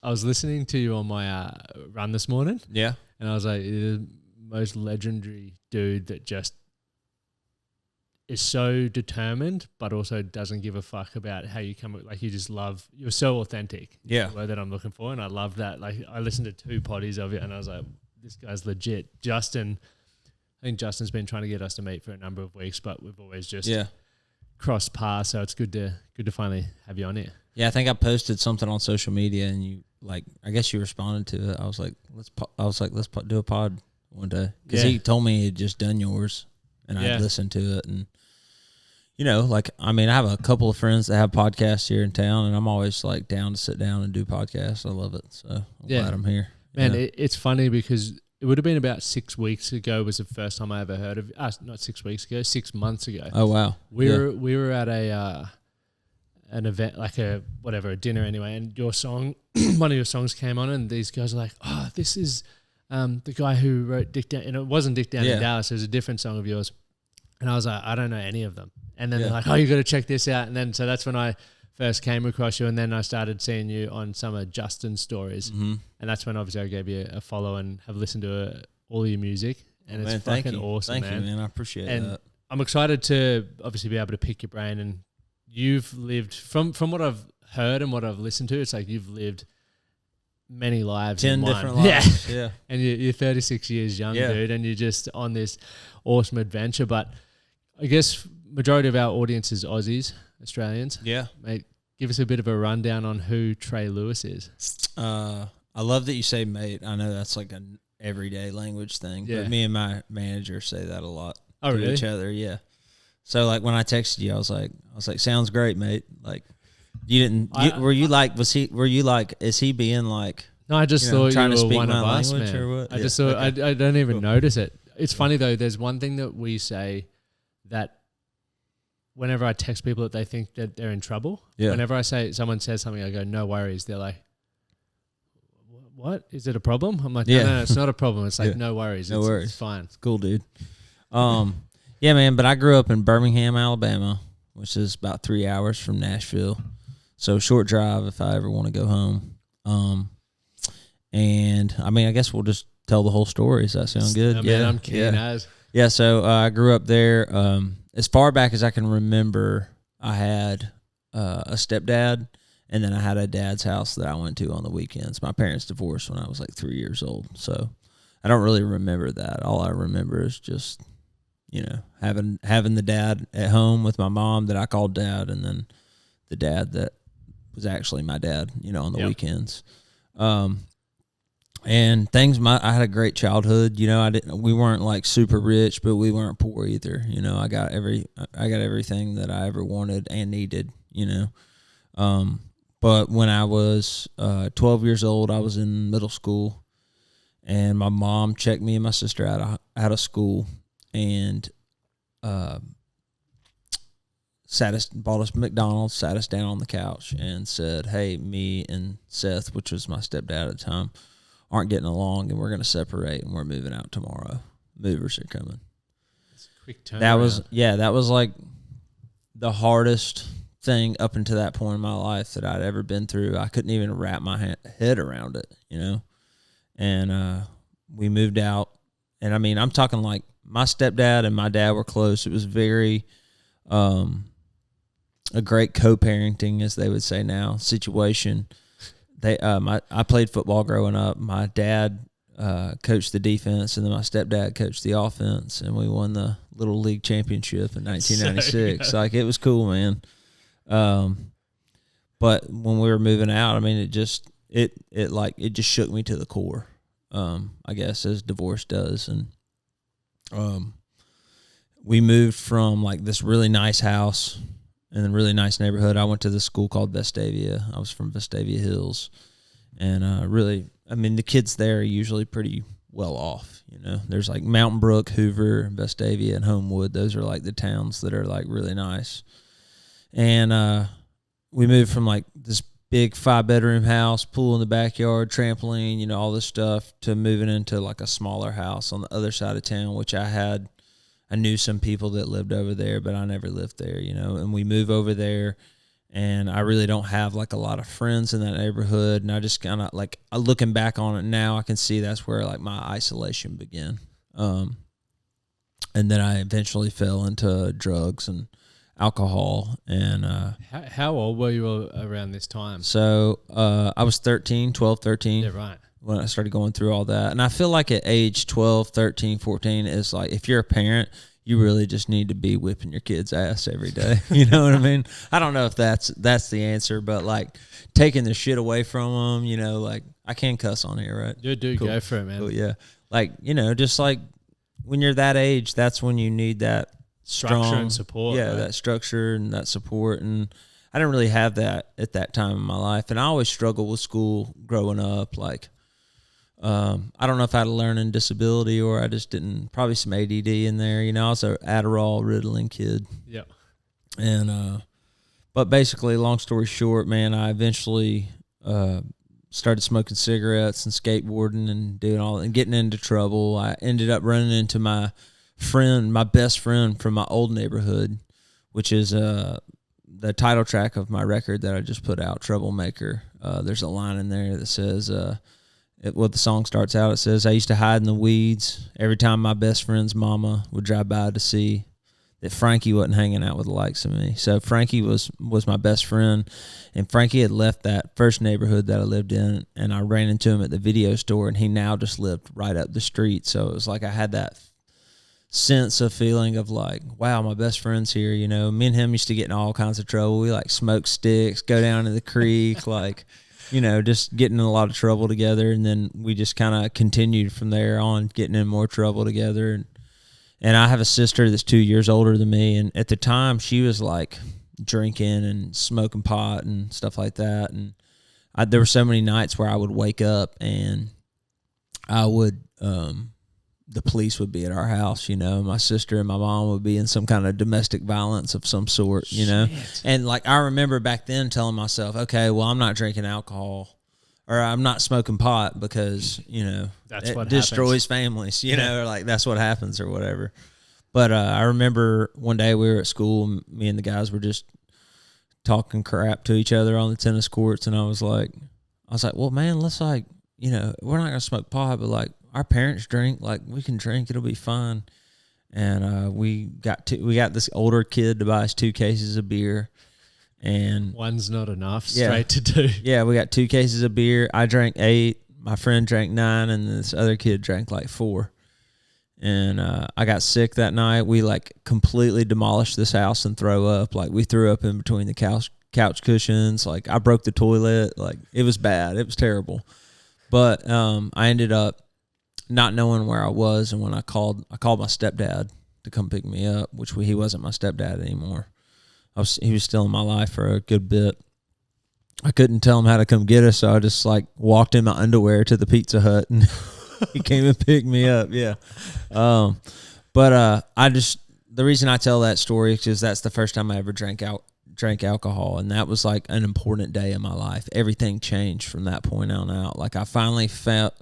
I was listening to you on my run this morning. Yeah. And I was like, you're the most legendary dude that just is so determined, but also doesn't give a fuck about how you come. Like you just love. You're so authentic. Yeah. The word that I'm looking for, and I love that. Like I listened to 2 poddies of it, and I was like, this guy's legit. Justin, I think Justin's been trying to get us to meet for a number of weeks, but we've always just crossed paths. So it's good to finally have you on here. Yeah, I think I posted something on social media, and you I guess you responded to it. I was like, let's do a pod one day because he told me he'd just done yours, and I listened to it, and I have a couple of friends that have podcasts here in town, and I'm always like down to sit down and do podcasts. I love it, so I'm glad I'm here. Man, it's funny because it would have been about 6 weeks ago was the first time I ever heard of not 6 weeks ago, 6 months ago. Oh wow, we were at an event, like a dinner anyway, and your song, one of your songs came on, and these guys are like, oh, this is the guy who wrote Dick Down, and it wasn't Dick Down in Dallas, it was a different song of yours, and I was like, I don't know any of them, and then they're like, oh, you got to check this out, and then so that's when I first came across you, and then I started seeing you on some of Justin's stories, and that's when obviously I gave you a follow and have listened to all your music, and it's fucking awesome, Thank you, man. I appreciate that. I'm excited to obviously be able to pick your brain, and you've lived, from what I've heard and what I've listened to, it's like you've lived many lives. 10 different lives. Yeah. And you're 36 years young, dude, and you're just on this awesome adventure. But I guess majority of our audience is Aussies, Australians. Yeah. Mate, give us a bit of a rundown on who Trey Lewis is. I love that you say mate. I know that's like an everyday language thing, but me and my manager say that a lot to each other. Yeah. So like when I texted you, I was like, sounds great, mate. Like you didn't, is he being like, no, I just thought trying you to were speak one of my us, language man. or what? I just thought, I don't even notice it. It's funny though, there's one thing that we say that whenever I text people that they think that they're in trouble, whenever I say, someone says something, I go, no worries. They're like, what? Is it a problem? I'm like, no, it's not a problem. It's like, no worries. No worries. It's fine. It's cool, dude. Yeah, man, but I grew up in Birmingham, Alabama, which is about 3 hours from Nashville. So short drive if I ever want to go home. And I guess we'll just tell the whole story. Does that sound good? No, man, I'm keen as. Yeah, so I grew up there. As far back as I can remember, I had a stepdad, and then I had a dad's house that I went to on the weekends. My parents divorced when I was like 3 years old, so I don't really remember that. All I remember is just, having the dad at home with my mom that I called dad, and then the dad that was actually my dad, on the weekends. And I had a great childhood. We weren't like super rich, but we weren't poor either. I got everything that I ever wanted and needed, But when I was 12 years old, I was in middle school, and my mom checked me and my sister out of school, and bought us McDonald's, sat us down on the couch, and said, "Hey, me and Seth," which was my stepdad at the time, "aren't getting along, and we're going to separate, and we're moving out tomorrow. Movers are coming." It's a quick turnaround. That was like the hardest thing up until that point in my life that I'd ever been through. I couldn't even wrap my head around it, And we moved out, and I'm talking like my stepdad and my dad were close. It was very a great co-parenting, as they would say now, situation. I played football growing up. My dad coached the defense, and then my stepdad coached the offense, and we won the Little League championship in 1996. Like, it was cool, man. But when we were moving out, it just shook me to the core. I guess as divorce does, and we moved from like this really nice house in a really nice neighborhood. I went to this school called Vestavia. I was from Vestavia Hills, and the kids there are usually pretty well off. There's like Mountain Brook, Hoover, Vestavia, and Homewood. Those are like the towns that are like really nice. And we moved from like this big 5-bedroom house, pool in the backyard, trampoline, all this stuff, to moving into like a smaller house on the other side of town, which I knew some people that lived over there, but I never lived there, And we move over there, and I really don't have like a lot of friends in that neighborhood. And I just kind of like, looking back on it now, I can see that's where like my isolation began. And then I eventually fell into drugs and alcohol. And how old were you around this time? So I was 13. Yeah, right. When I started going through all that. And I feel like at age 12, 13, 14 is like, if you're a parent, you really just need to be whipping your kid's ass every day. You know what I mean? I don't know if that's the answer, but like taking the shit away from them, you know, like I can cuss on here, right? You do, cool. Go for it, man. Cool, yeah. Like, you know, just like when you're that age, that's when you need that structure and support. Yeah, right? That structure and that support. And I didn't really have that at that time in my life. And I always struggled with school growing up. Like, I don't know if I had a learning disability or I just didn't, probably some ADD in there. You know, I was an Adderall riddling kid. Yeah. And, but basically, long story short, man, I eventually, started smoking cigarettes and skateboarding and doing all and getting into trouble. I ended up running into my best friend from my old neighborhood, which is, the title track of my record that I just put out, Troublemaker. There's a line in there that says, the song starts out, it says, I used to hide in the weeds every time my best friend's mama would drive by to see that Frankie wasn't hanging out with the likes of me. So Frankie was my best friend, and Frankie had left that first neighborhood that I lived in, and I ran into him at the video store, and he now just lived right up the street. So it was like I had that sense of feeling of like, wow, my best friend's here. You know, me and him used to get in all kinds of trouble. We like smoke sticks, go down to the creek, like, you know, just getting in a lot of trouble together. And then we just kind of continued from there on, getting in more trouble together. And I have a sister that's 2 years older than me. And at the time, she was like drinking and smoking pot and stuff like that. And there were so many nights where I would wake up and I would, the police would be at our house, you know, my sister and my mom would be in some kind of domestic violence of some sort, you know. And like I remember back then telling myself, okay, well, I'm not drinking alcohol or I'm not smoking pot because, you know, that's what destroys families, you know, or like that's what happens or whatever. But I remember one day we were at school, me and the guys were just talking crap to each other on the tennis courts, and I was like, well, man, let's like, you know, we're not gonna smoke pot, but like our parents drink, like we can drink, it'll be fine. And we got this older kid to buy us 2 cases of beer, and one's not enough, straight to 2. Yeah, we got 2 cases of beer. I drank 8, my friend drank 9, and this other kid drank like 4. And I got sick that night. We like completely demolished this house and throw up. Like we threw up in between the couch cushions. Like I broke the toilet. Like it was bad. It was terrible. But I ended up not knowing where I was, and when I called my stepdad to come pick me up, which he wasn't my stepdad anymore. He was still in my life for a good bit. I couldn't tell him how to come get us, so I just like walked in my underwear to the Pizza Hut, and he came and picked me up. Yeah, but the reason I tell that story is because that's the first time I ever drank alcohol, and that was like an important day in my life. Everything changed from that point on out. Like I finally felt.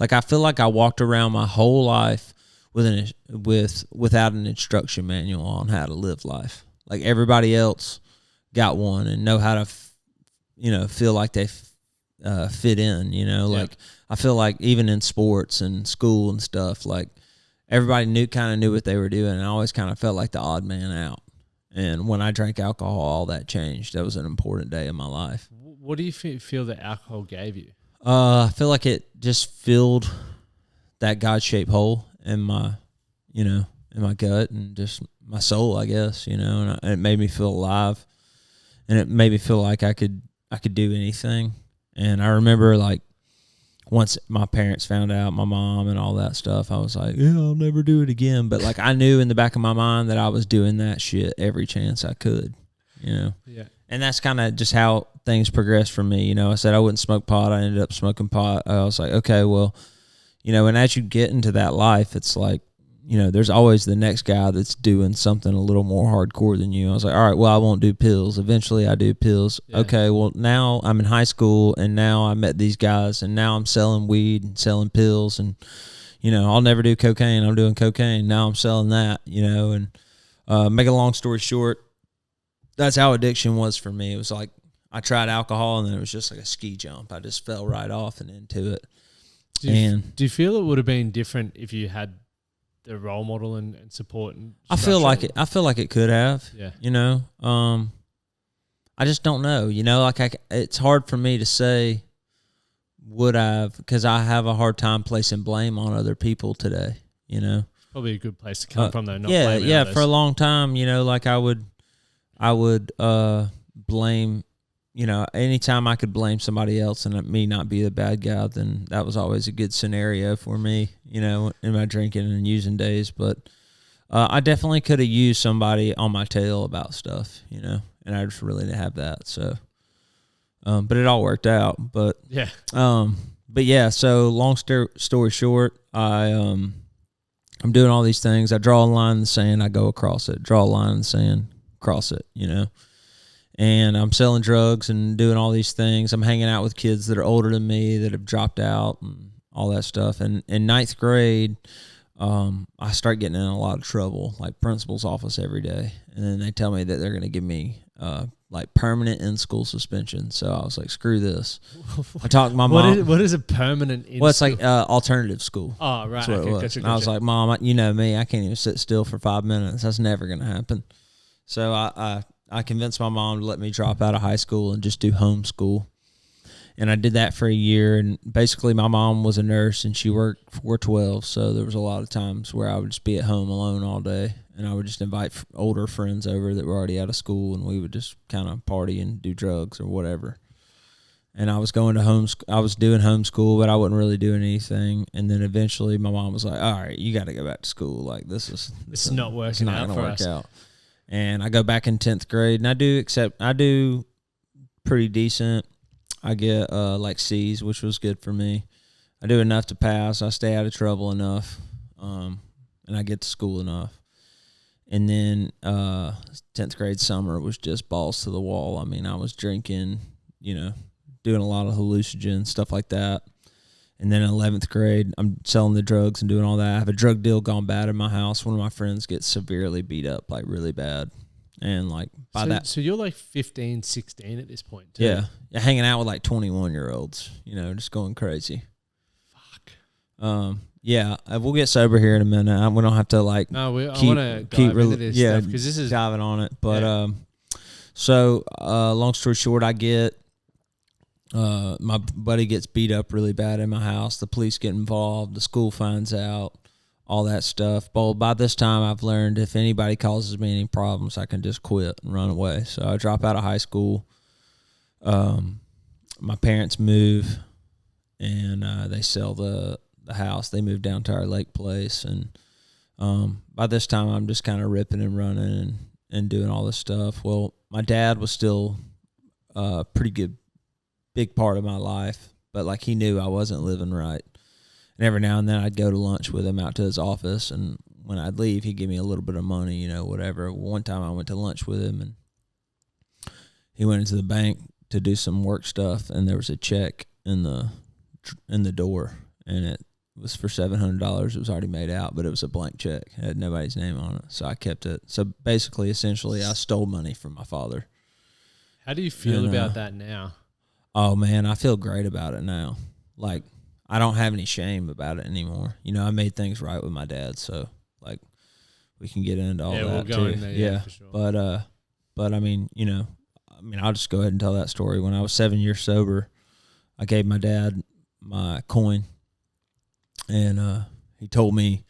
Like I feel like I walked around my whole life without an instruction manual on how to live life. Like everybody else got one and know how to, feel like they fit in. You know, like I feel like even in sports and school and stuff, like everybody kind of knew what they were doing, and I always kind of felt like the odd man out. And when I drank alcohol, all that changed. That was an important day in my life. What do you feel that alcohol gave you? I feel like it just filled that God-shaped hole in my gut and just my soul, I guess, and it made me feel alive, and it made me feel like I could do anything. And I remember like once my parents found out, my mom and all that stuff, I was like, yeah, I'll never do it again. But like I knew in the back of my mind that I was doing that shit every chance I could, Yeah. And that's kind of just how things progressed for me. I said I wouldn't smoke pot. I ended up smoking pot. I was like, okay, well, and as you get into that life, it's like, there's always the next guy that's doing something a little more hardcore than you. I was like, all right, well, I won't do pills. Eventually I do pills. Yeah. Okay, well, now I'm in high school, and now I met these guys, and now I'm selling weed and selling pills, and, I'll never do cocaine. I'm doing cocaine. Now I'm selling that, and make a long story short, that's how addiction was for me. It was like I tried alcohol, and then it was just like a ski jump. I just fell right off and into it. Do you feel it would have been different if you had the role model and support? And I feel like it. I feel like it could have. Yeah. You know, I just don't know. You know, like it's hard for me to say would I've, because I have a hard time placing blame on other people today. You know, probably a good place to come from though. Not yeah, blaming yeah. others. For a long time, you know, like I would blame. You know, anytime I could blame somebody else and me not be the bad guy, then that was always a good scenario for me, you know, in my drinking and using days. But I definitely could have used somebody on my tail about stuff, you know, and I just really didn't have that. So, but it all worked out. But yeah. So long story short, I'm doing all these things. I draw a line in the sand, I go across it. Draw a line in the sand, cross it, you know. And I'm selling drugs and doing all these things. I'm hanging out with kids that are older than me that have dropped out and all that stuff. And in ninth grade, I start getting in a lot of trouble, like principal's office every day. And then they tell me that they're going to give me like permanent in-school suspension. So I was like, screw this. I talked to my mom. What is a permanent in-school? Well, it's like alternative school. Oh, right. That's what it was. Gotcha. And I was like, Mom, you know me. I can't even sit still for 5 minutes. That's never going to happen. So I convinced my mom to let me drop out of high school and just do homeschool. And I did that for a year. And basically my mom was a nurse and she worked 412. So there was a lot of times where I would just be at home alone all day. And I would just invite older friends over that were already out of school. And we would just kind of party and do drugs or whatever. And I was going to I was doing homeschool, but I wasn't really doing anything. And then eventually my mom was like, all right, you got to go back to school. Like this is not working out for us. And I go back in 10th grade, and I do pretty decent. I get like C's, which was good for me. I do enough to pass. I stay out of trouble enough, and I get to school enough. And then 10th grade summer was just balls to the wall. I mean, I was drinking, you know, doing a lot of hallucinogens, stuff like that. And then in 11th grade, I'm selling the drugs and doing all that. I have a drug deal gone bad in my house. One of my friends gets severely beat up, like really bad. And like So you're like 15, 16 at this point too? Yeah. Hanging out with like 21-year-olds, you know, just going crazy. Fuck. Yeah. We'll get sober here in a minute. We don't have to like I want to dive into this stuff because this is diving on it. But so long story short, I get my buddy gets beat up really bad in my house. The police get involved. The school finds out, all that stuff. But by this time, I've learned if anybody causes me any problems, I can just quit and run away. So I drop out of high school. My parents move, and they sell the house. They move down to our lake place. And by this time, I'm just kind of ripping and running and doing all this stuff. Well, my dad was still pretty good. Big part of my life, but like he knew I wasn't living right. And every now and then I'd go to lunch with him out to his office, and when I'd leave, he'd give me a little bit of money, you know, whatever. One time I went to lunch with him, and he went into the bank to do some work stuff, and there was a check in the door, and it was for $700. It was already made out, but it was a blank check. It had nobody's name on it, so I kept it. So basically, essentially, I stole money from my father. How do you feel about that now? Oh, man, I feel great about it now. Like, I don't have any shame about it anymore. You know, I made things right with my dad, so, like, we can get into all that, we'll go too. in there, for sure. But, I mean, you know, I'll just go ahead and tell that story. When I was 7 years sober, I gave my dad my coin, and he told me,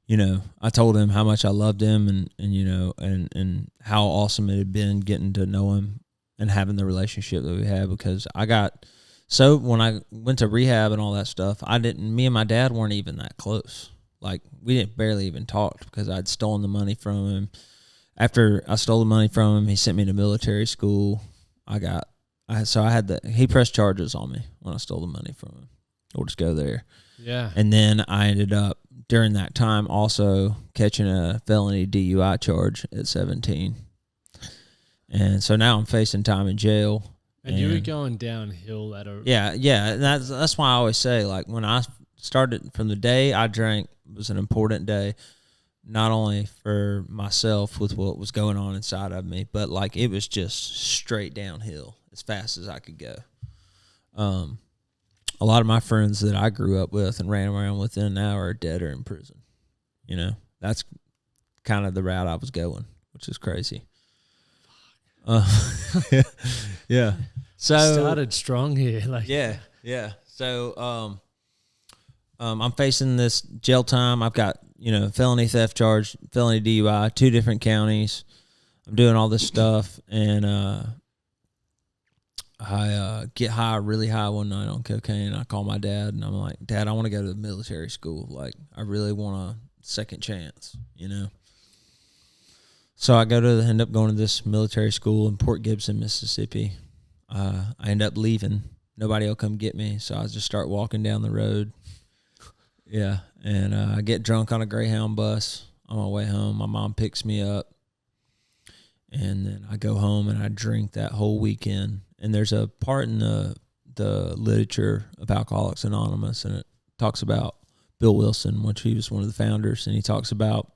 you know, I told him how much I loved him and you know, and how awesome it had been getting to know him and having the relationship that we had, because when I went to rehab and all that stuff, me and my dad weren't even that close. Like, we didn't barely even talk because I'd stolen the money from him. After I stole the money from him, he sent me to military school. He pressed charges on me when I stole the money from him. We'll just go there. Yeah. And then I ended up during that time also catching a felony DUI charge at 17. And so now I'm facing time in jail. And you were going downhill at a... Yeah. And that's why I always say, like, when I started, from the day I drank was an important day. not only for myself with what was going on inside of me, but like it was just straight downhill as fast as I could go. A lot of my friends that I grew up with and ran around with now are dead or in prison. You know, that's kind of the route I was going, which is crazy. Yeah. So started strong here. Yeah. So, I'm facing this jail time. I've got, felony theft charge, felony DUI, 2 different counties. I'm doing all this stuff, and I get high, really high one night on cocaine. I call my dad, and I'm like, Dad, I want to go to the military school. Like, I really want a second chance, So I end up going to this military school in Port Gibson, Mississippi. I end up leaving. Nobody will come get me, so I just start walking down the road. Yeah, and I get drunk on a Greyhound bus on my way home. My mom picks me up, and then I go home and I drink that whole weekend. And there's a part in the literature of Alcoholics Anonymous, and it talks about Bill Wilson, which he was one of the founders, and he talks about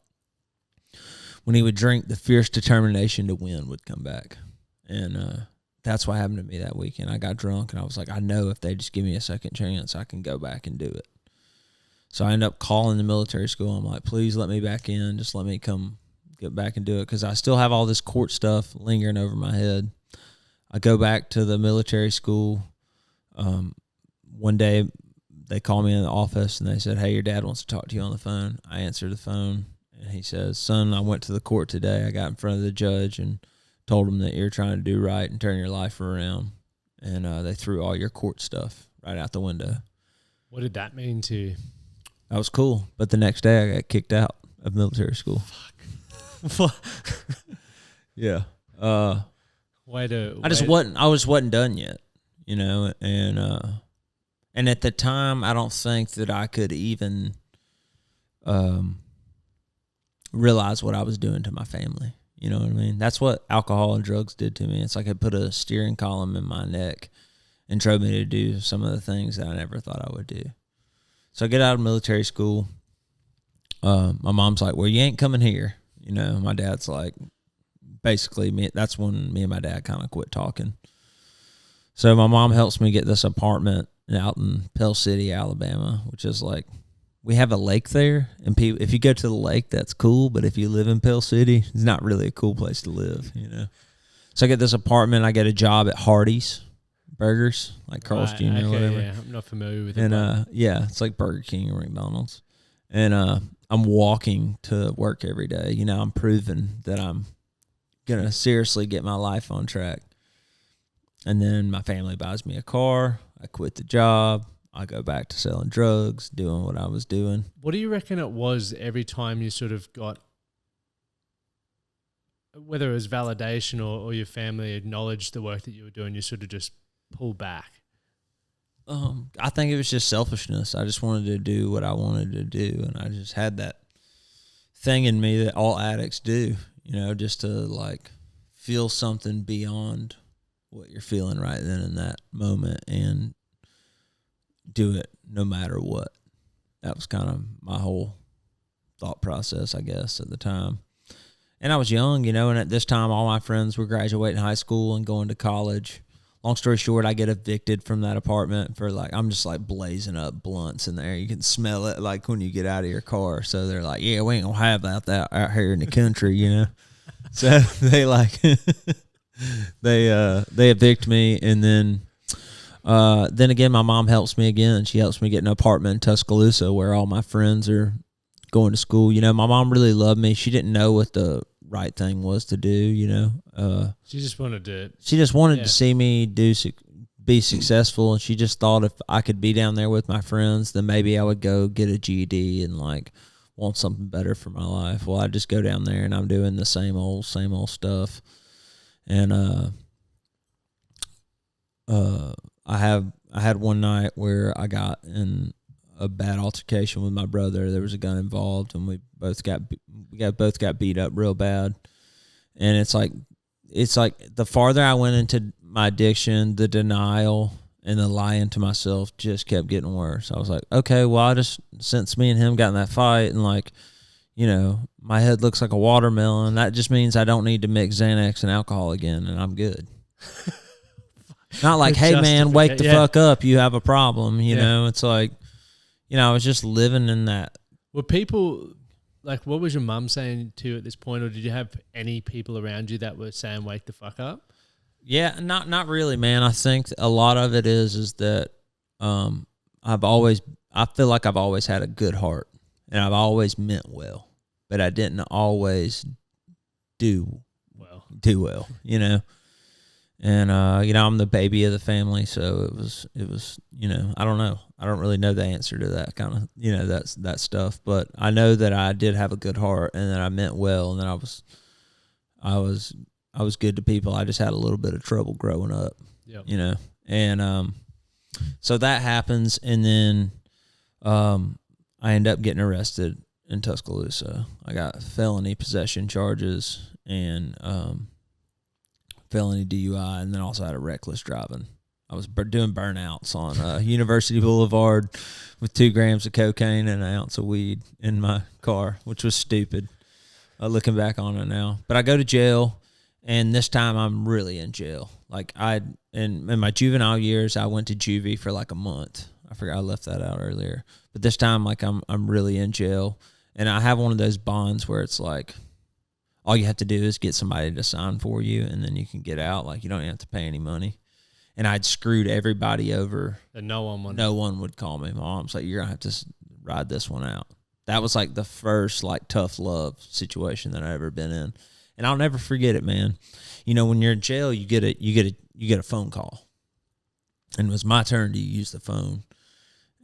when he would drink, the fierce determination to win would come back. And that's what happened to me that weekend. I got drunk, and I was like, I know if they just give me a second chance, I can go back and do it. So I end up calling the military school. I'm like, please let me back in. Just let me come get back and do it, because I still have all this court stuff lingering over my head. I go back to the military school. One day, they call me in the office, and they said, hey, your dad wants to talk to you on the phone. I answer the phone, and he says, son, I went to the court today. I got in front of the judge and told him that you're trying to do right and turn your life around. And they threw all your court stuff right out the window. What did that mean to you? That was cool. But the next day, I got kicked out of military school. Fuck. Yeah. I wasn't done yet, and at the time, I don't think that I could even realize what I was doing to my family. You know what I mean? That's what alcohol and drugs did to me. It's like it put a steering column in my neck and drove me to do some of the things that I never thought I would do. So I get out of military school. My mom's like, well, you ain't coming here. My dad's like, basically, that's when me and my dad kind of quit talking. So my mom helps me get this apartment out in Pell City, Alabama, which is like, we have a lake there. And if you go to the lake, that's cool. But if you live in Pell City, it's not really a cool place to live, So I get this apartment. I get a job at Hardee's Burgers, like Carl's Jr. or whatever. Yeah, I'm not familiar with it. And yeah, it's like Burger King or McDonald's. And I'm walking to work every day. I'm proving that I'm going to seriously get my life on track. And then my family buys me a car. I quit the job. I go back to selling drugs, doing what I was doing. What do you reckon it was every time you sort of got, whether it was validation or your family acknowledged the work that you were doing, you sort of just pull back? I think it was just selfishness. I just wanted to do what I wanted to do, and I just had that thing in me that all addicts do, just to like feel something beyond what you're feeling right then in that moment and do it no matter what. That was kind of my whole thought process, I guess, at the time. And I was young, and at this time all my friends were graduating high school and going to college. Long story short, I get evicted from that apartment for I'm just blazing up blunts in there. You can smell it when you get out of your car. So they're like, yeah, we ain't gonna have that out here in the country, So they they evict me, and then again, my mom helps me again. She helps me get an apartment in Tuscaloosa where all my friends are going to school. My mom really loved me. She didn't know what the right thing was to do, She just wanted to... She just wanted to see me be successful, and she just thought if I could be down there with my friends, then maybe I would go get a GED and want something better for my life. Well, I just go down there and I'm doing the same old stuff. And I had one night where I got in a bad altercation with my brother. There was a gun involved, and we both got beat up real bad. And it's like the farther I went into my addiction, the denial and the lying to myself just kept getting worse. I was like, okay, well, since me and him got in that fight, and you know, my head looks like a watermelon. That just means I don't need to mix Xanax and alcohol again, and I'm good. Not like, hey, man, wake the fuck up. You have a problem. You know, it's like, you know, I was just living in that. Were people, like, what was your mum saying to you at this point, or did you have any people around you that were saying, wake the fuck up? Yeah, not really, man. I think a lot of it is that I feel like I've always had a good heart, and I've always meant well, but I didn't always do well, you know. And you know, I'm the baby of the family, so it was, you know, I don't know. I don't really know the answer to that kind of, you know, that stuff, but I know that I did have a good heart and that I meant well, and that I was good to people. I just had a little bit of trouble growing up, you know. And so that happens, and then I end up getting arrested in Tuscaloosa. I got felony possession charges and felony DUI, and then also had a reckless driving. I was doing burnouts on University Boulevard with 2 grams of cocaine and an ounce of weed in my car, which was stupid, looking back on it now. But I go to jail, and this time I'm really in jail. Like, in my juvenile years, I went to juvie for like a month. I forgot I left that out earlier. But this time, like, I'm really in jail, and I have one of those bonds where it's like, all you have to do is get somebody to sign for you, and then you can get out. Like, you don't have to pay any money. And I'd screwed everybody over. And no one would call me. My mom's like, you're going to have to ride this one out. That was like the first like tough love situation that I've ever been in. And I'll never forget it, man. You know, when you're in jail, you get a phone call. And it was my turn to use the phone.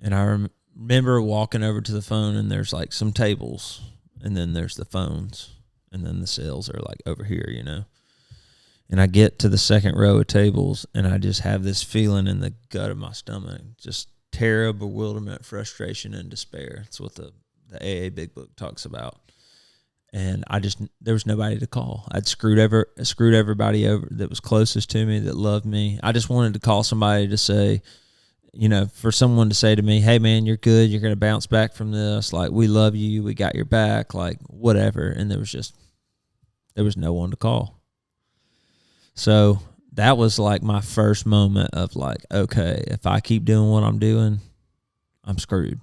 And I remember walking over to the phone, and there's like some tables, and then there's the phones, and then the cells are like over here, you know. And I get to the second row of tables, and I just have this feeling in the gut of my stomach, just terror, bewilderment, frustration, and despair. It's what the AA Big Book talks about. And there was nobody to call. I'd screwed everybody over that was closest to me, that loved me. I just wanted to call somebody to say, you know, for someone to say to me, hey, man, you're good. You're going to bounce back from this. Like, we love you. We got your back. Like, whatever. And there was no one to call. So that was like my first moment of like, okay, if I keep doing what I'm doing, I'm screwed.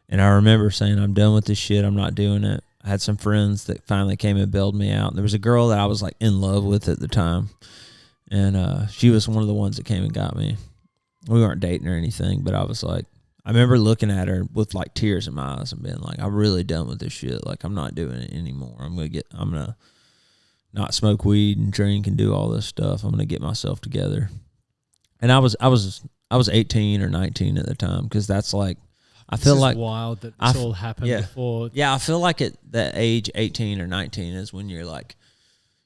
And I remember saying, I'm done with this shit. I'm not doing it. I had some friends that finally came and bailed me out. There was a girl that I was like in love with at the time. And she was one of the ones that came and got me. We weren't dating or anything, but I was like, I remember looking at her with like tears in my eyes and being like, I'm really done with this shit. Like, I'm not doing it anymore. I'm going to not smoke weed and drink and do all this stuff. I'm going to get myself together. And I was 18 or 19 at the time, because that's like, I feel like wild that this all happened before. Yeah, I feel like at that age, 18 or 19, is when you're like,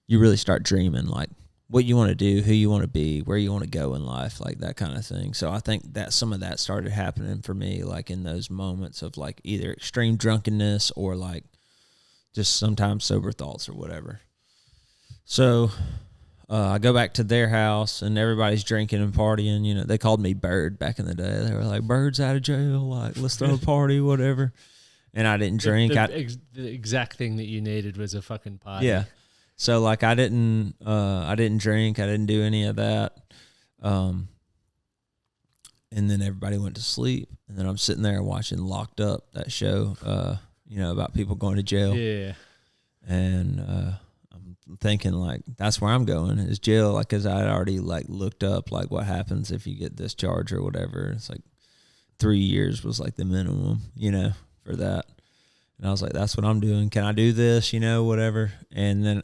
you really start dreaming like what you want to do, who you want to be, where you want to go in life, like that kind of thing. So I think that some of that started happening for me, like in those moments of like either extreme drunkenness or like just sometimes sober thoughts or whatever. So I go back to their house, and everybody's drinking and partying. You know, they called me Bird back in the day. They were like, Bird's out of jail. Like, let's throw a party, whatever. And I didn't drink. The exact thing that you needed was a fucking party. Yeah. So like I didn't drink. I didn't do any of that. And then everybody went to sleep. And then I'm sitting there watching Locked Up, that show, you know, about people going to jail. Yeah. And I'm thinking like, that's where I'm going, is jail. Like, cause I had already like looked up like what happens if you get this charge or whatever. It's like 3 years was like the minimum, you know, for that. And I was like, that's what I'm doing. Can I do this? You know, whatever. And then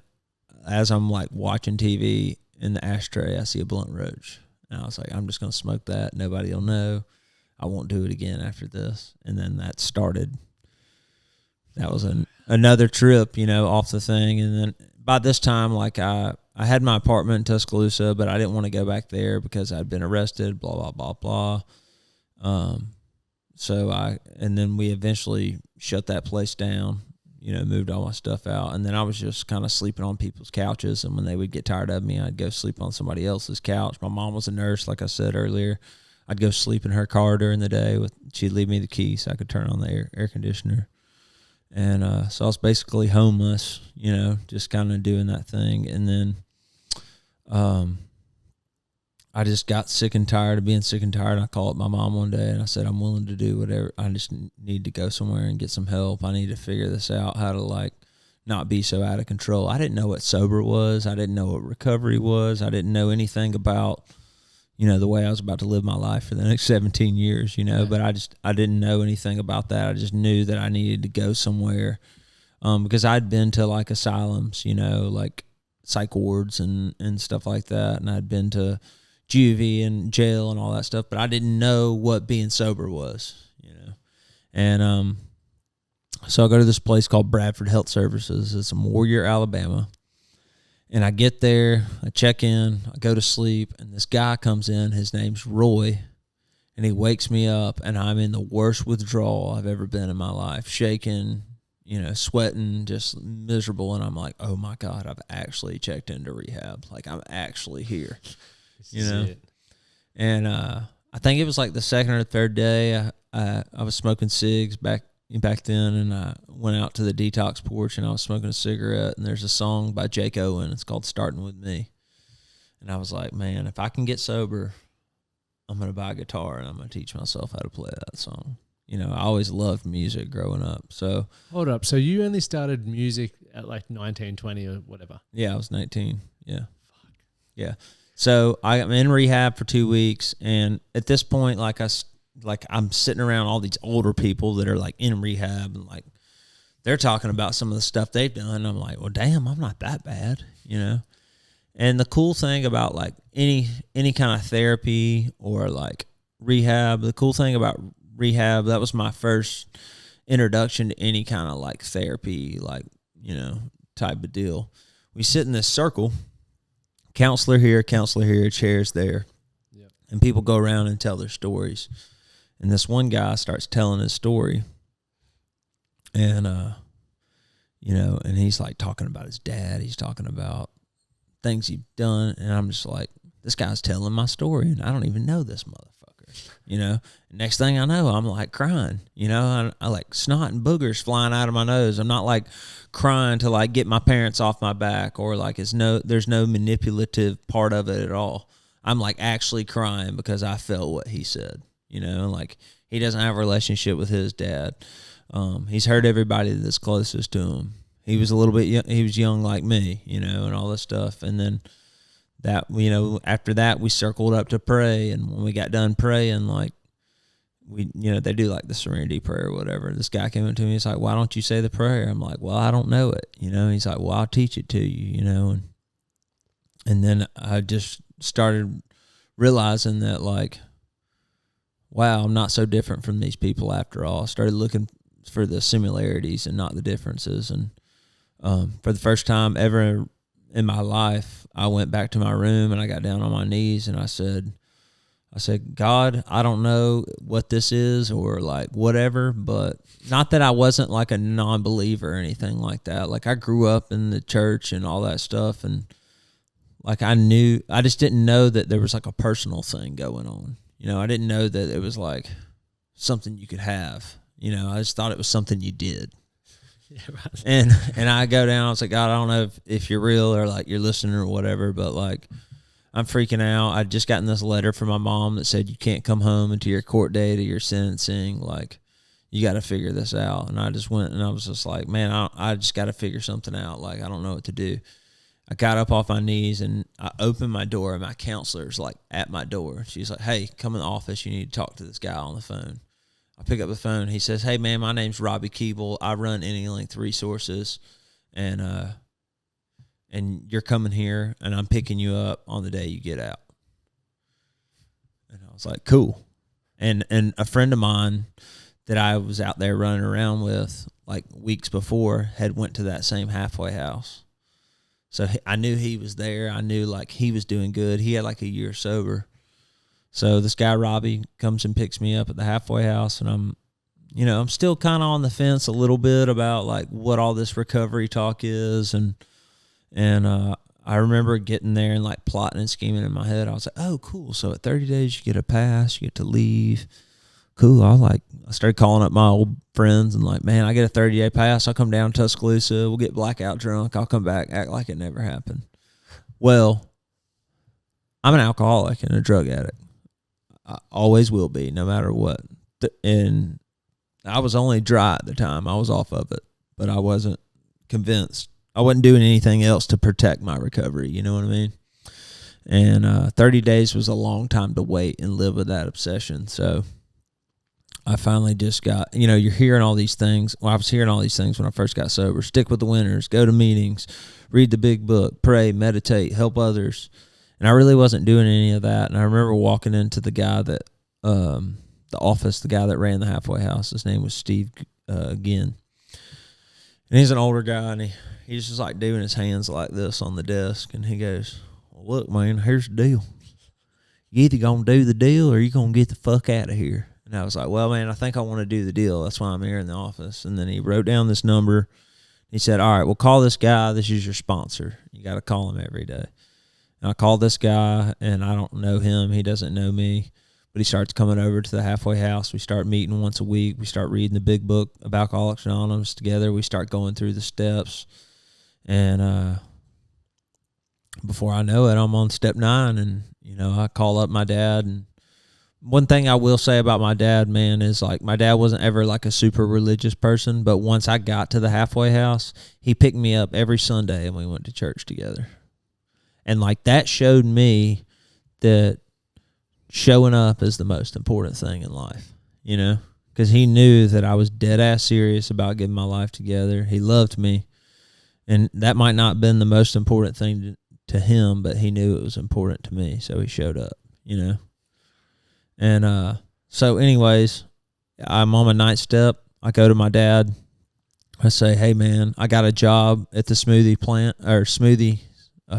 as I'm like watching TV, in the ashtray, I see a blunt roach. And I was like, I'm just going to smoke that. Nobody will know. I won't do it again after this. And then that started. That was another trip, you know, off the thing. And then by this time, like I had my apartment in Tuscaloosa, but I didn't want to go back there because I'd been arrested, blah, blah, blah, blah. And then we eventually shut that place down, you know, moved all my stuff out. And then I was just kind of sleeping on people's couches. And when they would get tired of me, I'd go sleep on somebody else's couch. My mom was a nurse, like I said earlier. I'd go sleep in her car during the day. She'd leave me the key so I could turn on the air conditioner. And so I was basically homeless, just kind of doing that thing. And then I just got sick and tired of being sick and tired. I called my mom one day and I said, I'm willing to do whatever. I just need to go somewhere and get some help. I need to figure this out, how to not be so out of control. I didn't know what sober was. I didn't know what recovery was. I didn't know anything about, the way I was about to live my life for the next 17 years, but I didn't know anything about that. I just knew that I needed to go somewhere, because I'd been to asylums, psych wards and stuff like that. And I'd been to juvie and jail and all that stuff, but I didn't know what being sober was, And, so I go to this place called Bradford Health Services. It's in Warrior, Alabama. And I get there, I check in, I go to sleep, and this guy comes in. His name's Roy, and he wakes me up, and I'm in the worst withdrawal I've ever been in my life, shaking, sweating, just miserable. And I'm like, oh, my God, I've actually checked into rehab. I'm actually here, And I think it was the second or third day I was smoking cigs back then, and I went out to the detox porch and I was smoking a cigarette, and there's a song by Jake Owen. It's called Starting With Me. And I was like, man, if I can get sober, I'm going to buy a guitar and I'm going to teach myself how to play that song. I always loved music growing up. So hold up. So you only started music at 19, 20 or whatever? Yeah, I was 19. Yeah. Fuck. Yeah. So I'm in rehab for 2 weeks. And at this point, I'm sitting around all these older people that are in rehab, and they're talking about some of the stuff they've done. I'm like, well, damn, I'm not that bad, And the cool thing about any kind of therapy or rehab, the cool thing about rehab, that was my first introduction to any kind of therapy, type of deal. We sit in this circle, counselor here, chairs there, yep. And people go around and tell their stories. And this one guy starts telling his story, and, and he's talking about his dad. He's talking about things he's done. And I'm just like, this guy's telling my story, and I don't even know this motherfucker, Next thing I know, I'm crying, I snot and boogers flying out of my nose. I'm not crying to get my parents off my back, or there's no manipulative part of it at all. I'm actually crying because I felt what he said. He doesn't have a relationship with his dad. He's hurt everybody that's closest to him. He was a little bit young, he was young like me, and all this stuff. And then that, after that, we circled up to pray. And when we got done praying, they do the serenity prayer or whatever. This guy came up to me. He's like, why don't you say the prayer? I'm like, well, I don't know it. He's like, well, I'll teach it to you, and then I just started realizing that wow, I'm not so different from these people after all. I started looking for the similarities and not the differences. And for the first time ever in my life, I went back to my room and I got down on my knees and I said, God, I don't know what this is or whatever, but not that I wasn't a non-believer or anything like that. I grew up in the church and all that stuff, and I just didn't know that there was a personal thing going on. I didn't know that it was something you could have. I just thought it was something you did. Yeah, right. And I go down, I was like, God, I don't know if you're real or you're listening or whatever, but I'm freaking out. I'd just gotten this letter from my mom that said you can't come home until your court date or your sentencing. You got to figure this out. And I just went and I was just like, man, I just got to figure something out. I don't know what to do. I got up off my knees and I opened my door, and my counselor's at my door. She's like, hey, come in the office. You need to talk to this guy on the phone. I pick up the phone. He says, hey, man, my name's Robbie Keeble. I run Any Length Resources, and you're coming here, and I'm picking you up on the day you get out. And I was like, cool. And a friend of mine that I was out there running around with weeks before had went to that same halfway house. So I knew he was there. I knew he was doing good. He had a year sober. So this guy, Robbie, comes and picks me up at the halfway house, and I'm still kind of on the fence a little bit about what all this recovery talk is. And I remember getting there and plotting and scheming in my head. I was like, oh, cool. So at 30 days, you get a pass, you get to leave. cool. I started calling up my old friends and like, man, I get a 30-day pass. I'll come down to Tuscaloosa. We'll get blackout drunk. I'll come back, act like it never happened. Well, I'm an alcoholic and a drug addict. I always will be, no matter what. And I was only dry at the time. I was off of it, but I wasn't convinced. I wasn't doing anything else to protect my recovery. You know what I mean? And 30 days was a long time to wait and live with that obsession. So I finally just got, you're hearing all these things. Well, I was hearing all these things when I first got sober. Stick with the winners, go to meetings, read the big book, pray, meditate, help others. And I really wasn't doing any of that. And I remember walking into the guy that, the office, the guy that ran the halfway house. His name was Steve Ginn. And he's an older guy, and he's just like doing his hands like this on the desk. And he goes, well, look, man, here's the deal. You either going to do the deal or you going to get the fuck out of here. And I was like, well, man, I think I want to do the deal. That's why I'm here in the office. And then he wrote down this number. He said, all right, well, call this guy. This is your sponsor. You got to call him every day. And I called this guy, and I don't know him. He doesn't know me. But he starts coming over to the halfway house. We start meeting once a week. We start reading the big book of Alcoholics Anonymous together. We start going through the steps. And before I know it, I'm on step 9. And, I call up my dad. And one thing I will say about my dad, man, is like my dad wasn't ever like a super religious person. But once I got to the halfway house, he picked me up every Sunday and we went to church together. And like that showed me that showing up is the most important thing in life, because he knew that I was dead ass serious about getting my life together. He loved me, and that might not have been the most important thing to him, but he knew it was important to me, so he showed up, And so anyways, I'm on my 9th step. I go to my dad. I say, hey, man, I got a job at the smoothie plant, or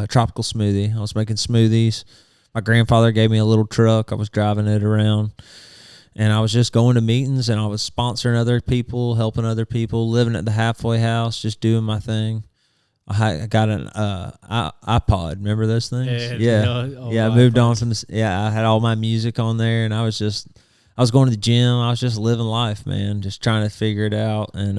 tropical smoothie. I was making smoothies. My grandfather gave me a little truck. I was driving it around, and I was just going to meetings, and I was sponsoring other people, helping other people, living at the halfway house, just doing my thing. I got an iPod. Remember those things? Yeah. I moved on from I had all my music on there, and I was going to the gym. I was just living life, man, just trying to figure it out. And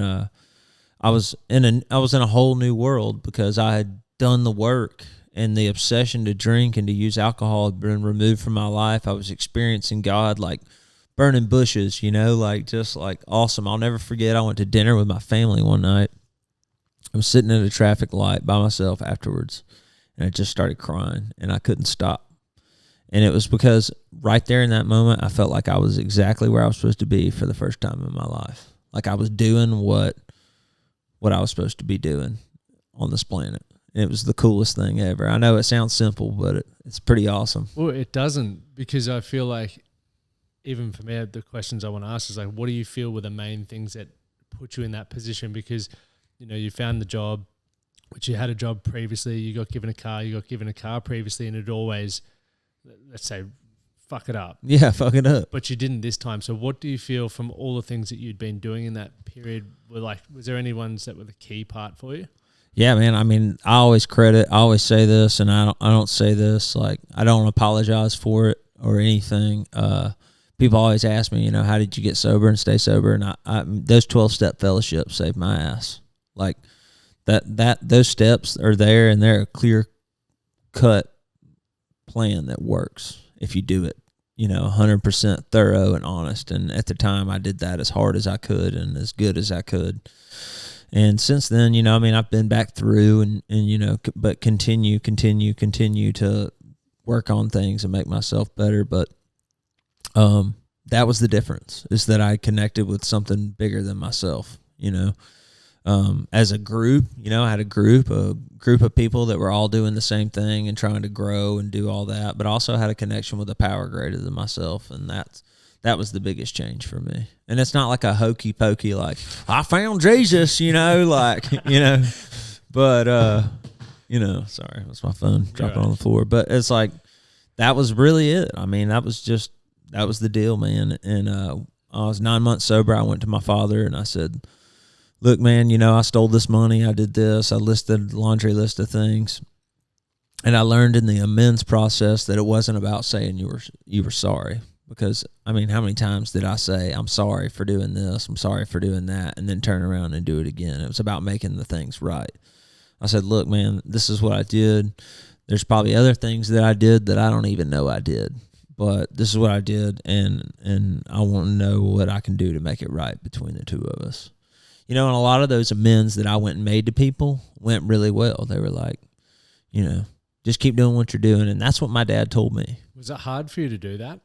I was in a whole new world because I had done the work. And the obsession to drink and to use alcohol had been removed from my life. I was experiencing God like burning bushes, just like awesome. I'll never forget, I went to dinner with my family one night. I was sitting at a traffic light by myself afterwards, and I just started crying, and I couldn't stop. And it was because right there in that moment, I felt like I was exactly where I was supposed to be for the first time in my life. Like I was doing what I was supposed to be doing on this planet. It was the coolest thing ever. I know it sounds simple, but it's pretty awesome. Well, it doesn't, because I feel like, even for me, the questions I want to ask is like, what do you feel were the main things that put you in that position? Because, you found the job, which you had a job previously, you got given a car previously, and it always, let's say, fuck it up. Yeah, fuck it up. But you didn't this time. So what do you feel from all the things that you'd been doing in that period? Was there any ones that were the key part for you? Yeah, man. I mean, I always say this, and I don't say this, like, I don't apologize for it or anything. People always ask me, how did you get sober and stay sober? And I those 12-step fellowships saved my ass. Like those steps are there, and they're a clear-cut plan that works if you do it, 100% thorough and honest. And at the time, I did that as hard as I could and as good as I could. And since then, I've been back through and but continue to work on things and make myself better. But that was the difference, is that I connected with something bigger than myself, as a group. I had a group of people that were all doing the same thing and trying to grow and do all that, but also had a connection with a power greater than myself. And that was the biggest change for me. And it's not like a hokey pokey, like, I found Jesus, but, sorry, that's my phone dropping on the floor. But it's like, that was really it. I mean, that was the deal, man. And I was 9 months sober. I went to my father and I said, look, man, I stole this money. I did this. I listed a laundry list of things. And I learned in the amends process that it wasn't about saying you were sorry. Because, I mean, how many times did I say, I'm sorry for doing this, I'm sorry for doing that, and then turn around and do it again? It was about making the things right. I said, look, man, this is what I did. There's probably other things that I did that I don't even know I did. But this is what I did, and I want to know what I can do to make it right between the two of us. You know, and a lot of those amends that I went and made to people went really well. They were like, you know, just keep doing what you're doing. And that's what my dad told me. Was it hard for you to do that?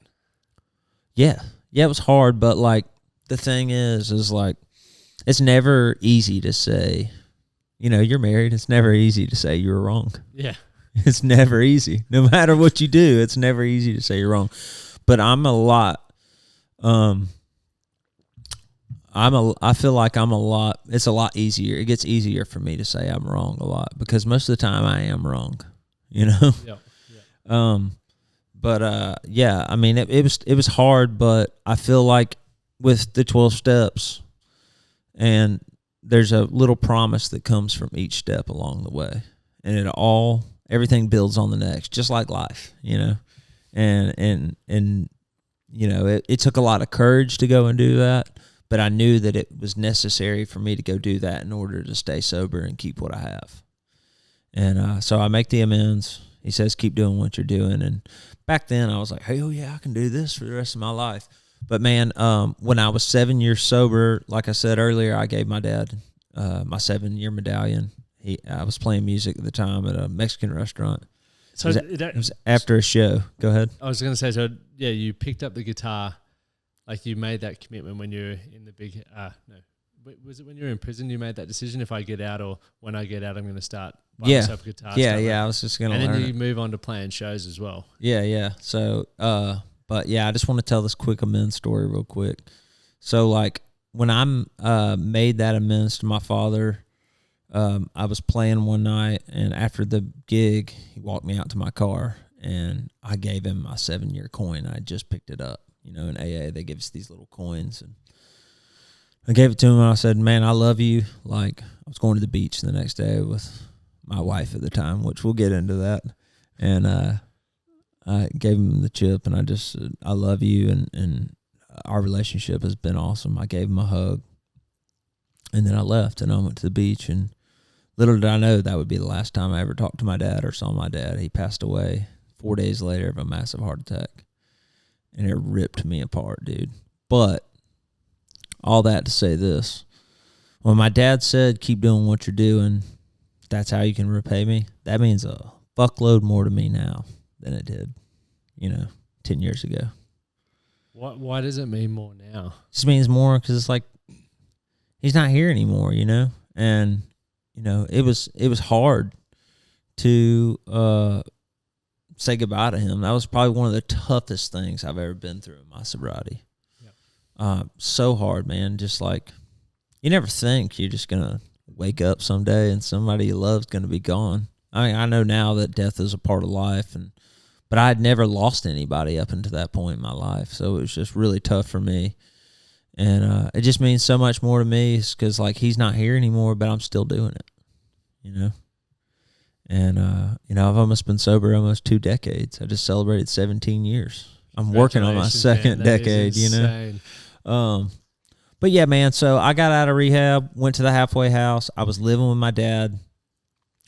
Yeah. Yeah, it was hard. But, like, the thing is like, it's never easy to say, you know, you're married. It's never easy to say you were wrong. Yeah. It's never easy. No matter what you do, it's never easy to say you're wrong. But I feel like it's a lot easier. It gets easier for me to say I'm wrong a lot because most of the time I am wrong, you know? Yeah. Yeah, I mean, it was hard, but I feel like with the 12 steps, and there's a little promise that comes from each step along the way, and everything builds on the next, just like life, you know? And you know, it took a lot of courage to go and do that, but I knew that it was necessary for me to go do that in order to stay sober and keep what I have. And so I make the amends. He says, keep doing what you're doing. And back then I was like, hey, oh yeah, I can do this for the rest of my life. But man, when I was 7 years sober, like I said earlier, I gave my dad my 7-year medallion. I was playing music at the time at a Mexican restaurant. So it was after a show. Go ahead. I was going to say, so yeah, you picked up the guitar, like you made that commitment when you were in the big, was it when you were in prison you made that decision? If I get out or when I get out, I'm going to start buying myself a guitar. Yeah, I was just going to learn. And then you move on to playing shows as well. Yeah. So, but yeah, I just want to tell this quick amends story real quick. So like when I made that amends to my father, I was playing one night, and after the gig, he walked me out to my car, and I gave him my 7-year coin. I just picked it up. You know, in AA, they give us these little coins, and I gave it to him, and I said, man, I love you. Like, I was going to the beach the next day with my wife at the time, which we'll get into that, and I gave him the chip, and I just said, I love you, and our relationship has been awesome. I gave him a hug, and then I left, and I went to the beach, and little did I know that would be the last time I ever talked to my dad or saw my dad. He passed away 4 days later of a massive heart attack, and it ripped me apart, dude. But all that to say this, when my dad said, keep doing what you're doing, that's how you can repay me, that means a fuckload more to me now than it did, 10 years ago. Why does it mean more now? It just means more because it's like he's not here anymore, and it was hard to say goodbye to him. That was probably one of the toughest things I've ever been through in my sobriety. Yeah. So hard, man. Just like you never think you're just gonna wake up someday and somebody you love's gonna be gone. I mean, I know now that death is a part of life, but I had never lost anybody up until that point in my life, so it was just really tough for me. And it just means so much more to me because, like, he's not here anymore, but I'm still doing it, And, I've almost been sober almost 2 decades. I just celebrated 17 years. I'm working on my second decade, But, yeah, man, so I got out of rehab, went to the halfway house. I was living with my dad,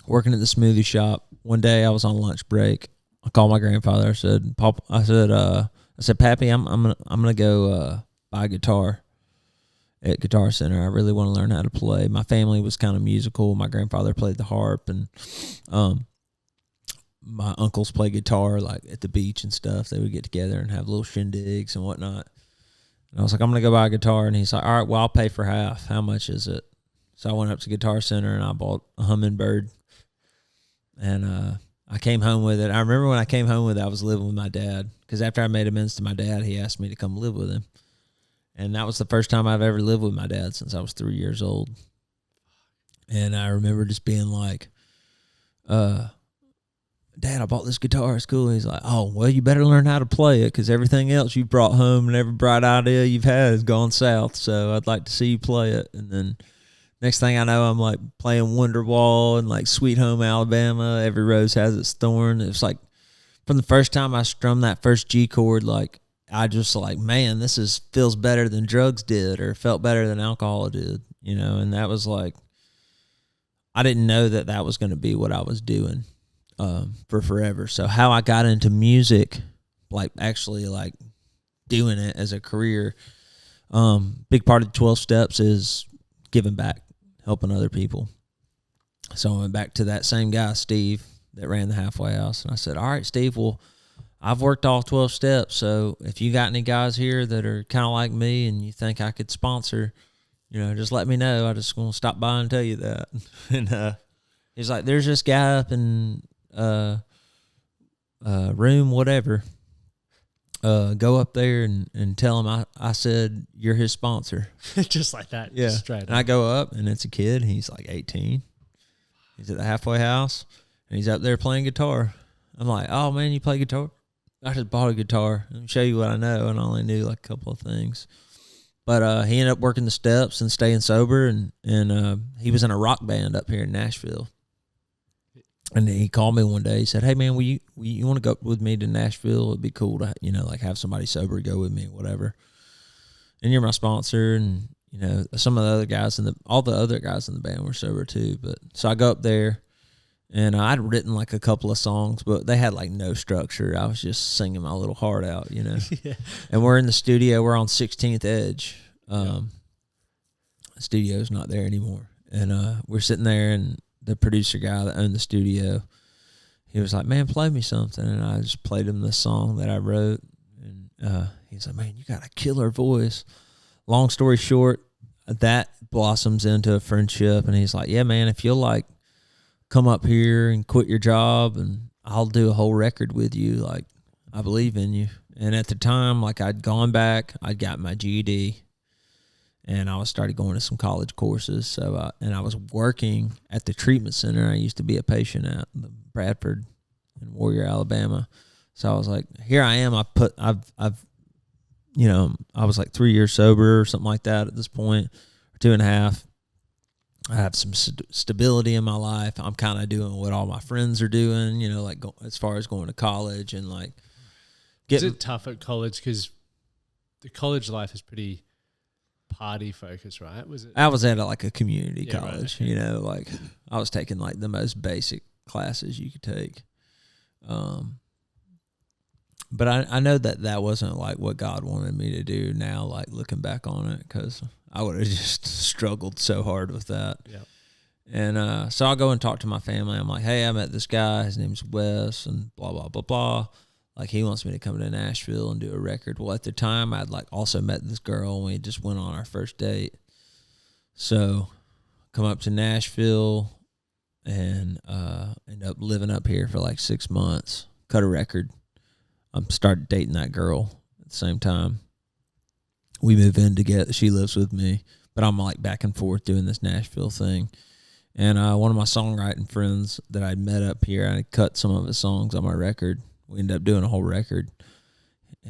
working at the smoothie shop. One day I was on lunch break. I called my grandfather. I said, Pop, Pappy, I'm gonna go buy a guitar at Guitar Center. I really want to learn how to play. My family was kind of musical. My grandfather played the harp, and my uncles played guitar, like at the beach and stuff. They would get together and have little shindigs and whatnot. And I was like, I'm gonna go buy a guitar, and he's like, all right, well, I'll pay for half. How much is it? So I went up to Guitar Center and I bought a Hummingbird, and I came home with it. I remember when I came home with it, I was living with my dad because after I made amends to my dad, he asked me to come live with him. And that was the first time I've ever lived with my dad since I was 3 years old. And I remember just being like, Dad, I bought this guitar. It's cool. He's like, oh, well, you better learn how to play it because everything else you've brought home and every bright idea you've had has gone south. So I'd like to see you play it. And then next thing I know, I'm like playing Wonderwall and like Sweet Home Alabama. Every rose has its thorn. It was like from the first time I strummed that first G chord, like I just like, man, feels better than drugs did, or felt better than alcohol did, you know. And that was like, I didn't know that was going to be what I was doing for forever. So how I got into music, like actually like doing it as a career, big part of the 12 steps is giving back, helping other people. So I went back to that same guy, Steve, that ran the halfway house. And I said, all right, Steve, well, I've worked all 12 steps. So if you got any guys here that are kind of like me and you think I could sponsor, you know, just let me know. I just want to stop by and tell you that. And he's like, there's this guy up in room whatever. Go up there and tell him I said you're his sponsor. Just like that. Yeah. Straight up. And I go up, and it's a kid. He's like 18. He's at the halfway house, and he's up there playing guitar. I'm like, oh, man, you play guitar? I just bought a guitar. Let me show you what I know. And I only knew like a couple of things. But he ended up working the steps and staying sober, and he was in a rock band up here in Nashville. And he called me one day. He said, hey, man, you want to go with me to Nashville? It'd be cool to, you know, like have somebody sober go with me, whatever. And you're my sponsor. And, you know, some of the other guys all the other guys in the band were sober too. But so I go up there, and I'd written like a couple of songs, but they had like no structure. I was just singing my little heart out, you know. Yeah. And we're in the studio. We're on 16th Edge. The studio's not there anymore. And we're sitting there, and the producer guy that owned the studio, he was like, man, play me something. And I just played him this song that I wrote. And he's like, man, you got a killer voice. Long story short, that blossoms into a friendship. And he's like, yeah, man, if you'll like come up here and quit your job, and I'll do a whole record with you. Like, I believe in you. And at the time, like, I'd gone back, I'd got my GED, and I started going to some college courses. So, and I was working at the treatment center I used to be a patient at, the Bradford in Warrior, Alabama. So I was like, here I am. I've, you know, I was like 3 years sober or something like that at this point, or 2.5. I have some stability in my life. I'm kind of doing what all my friends are doing, you know, like as far as going to college and like getting. Is it tough at college? Because the college life is pretty party focused, right? Was it? I was at like a community college, right. You know, like I was taking like the most basic classes you could take. But I know that wasn't like what God wanted me to do now, like looking back on it, because I would have just struggled so hard with that. Yeah. And so I'll go and talk to my family. I'm like, hey, I met this guy. His name's Wes, and blah, blah, blah, blah. Like, he wants me to come to Nashville and do a record. Well, at the time, I'd like also met this girl, and we just went on our first date. So come up to Nashville and end up living up here for like 6 months, cut a record. Started dating that girl at the same time. We move in together. She lives with me, but I'm like back and forth doing this Nashville thing. And one of my songwriting friends that I'd met up here, I cut some of his songs on my record. We ended up doing a whole record.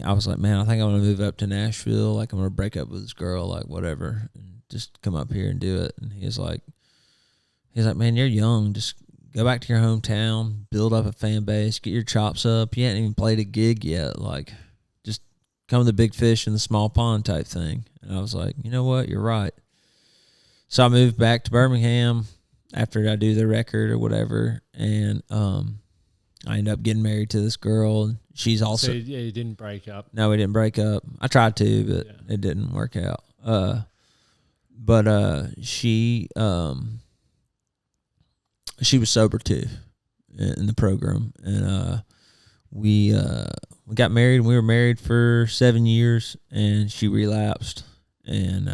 I was like, man, I think I'm going to move up to Nashville. Like, I'm going to break up with this girl, like whatever, and just come up here and do it. And he's like, man, you're young. Just go back to your hometown, build up a fan base, get your chops up. You hadn't even played a gig yet. Like, just come the big fish in the small pond type thing. And I was like, you know what? You're right. So I moved back to Birmingham after I do the record or whatever. And I ended up getting married to this girl. And she's also... So, yeah, you didn't break up? No, we didn't break up. I tried to, but it didn't work out. But she was sober too in the program, and we got married. And we were married for 7 years, and she relapsed. And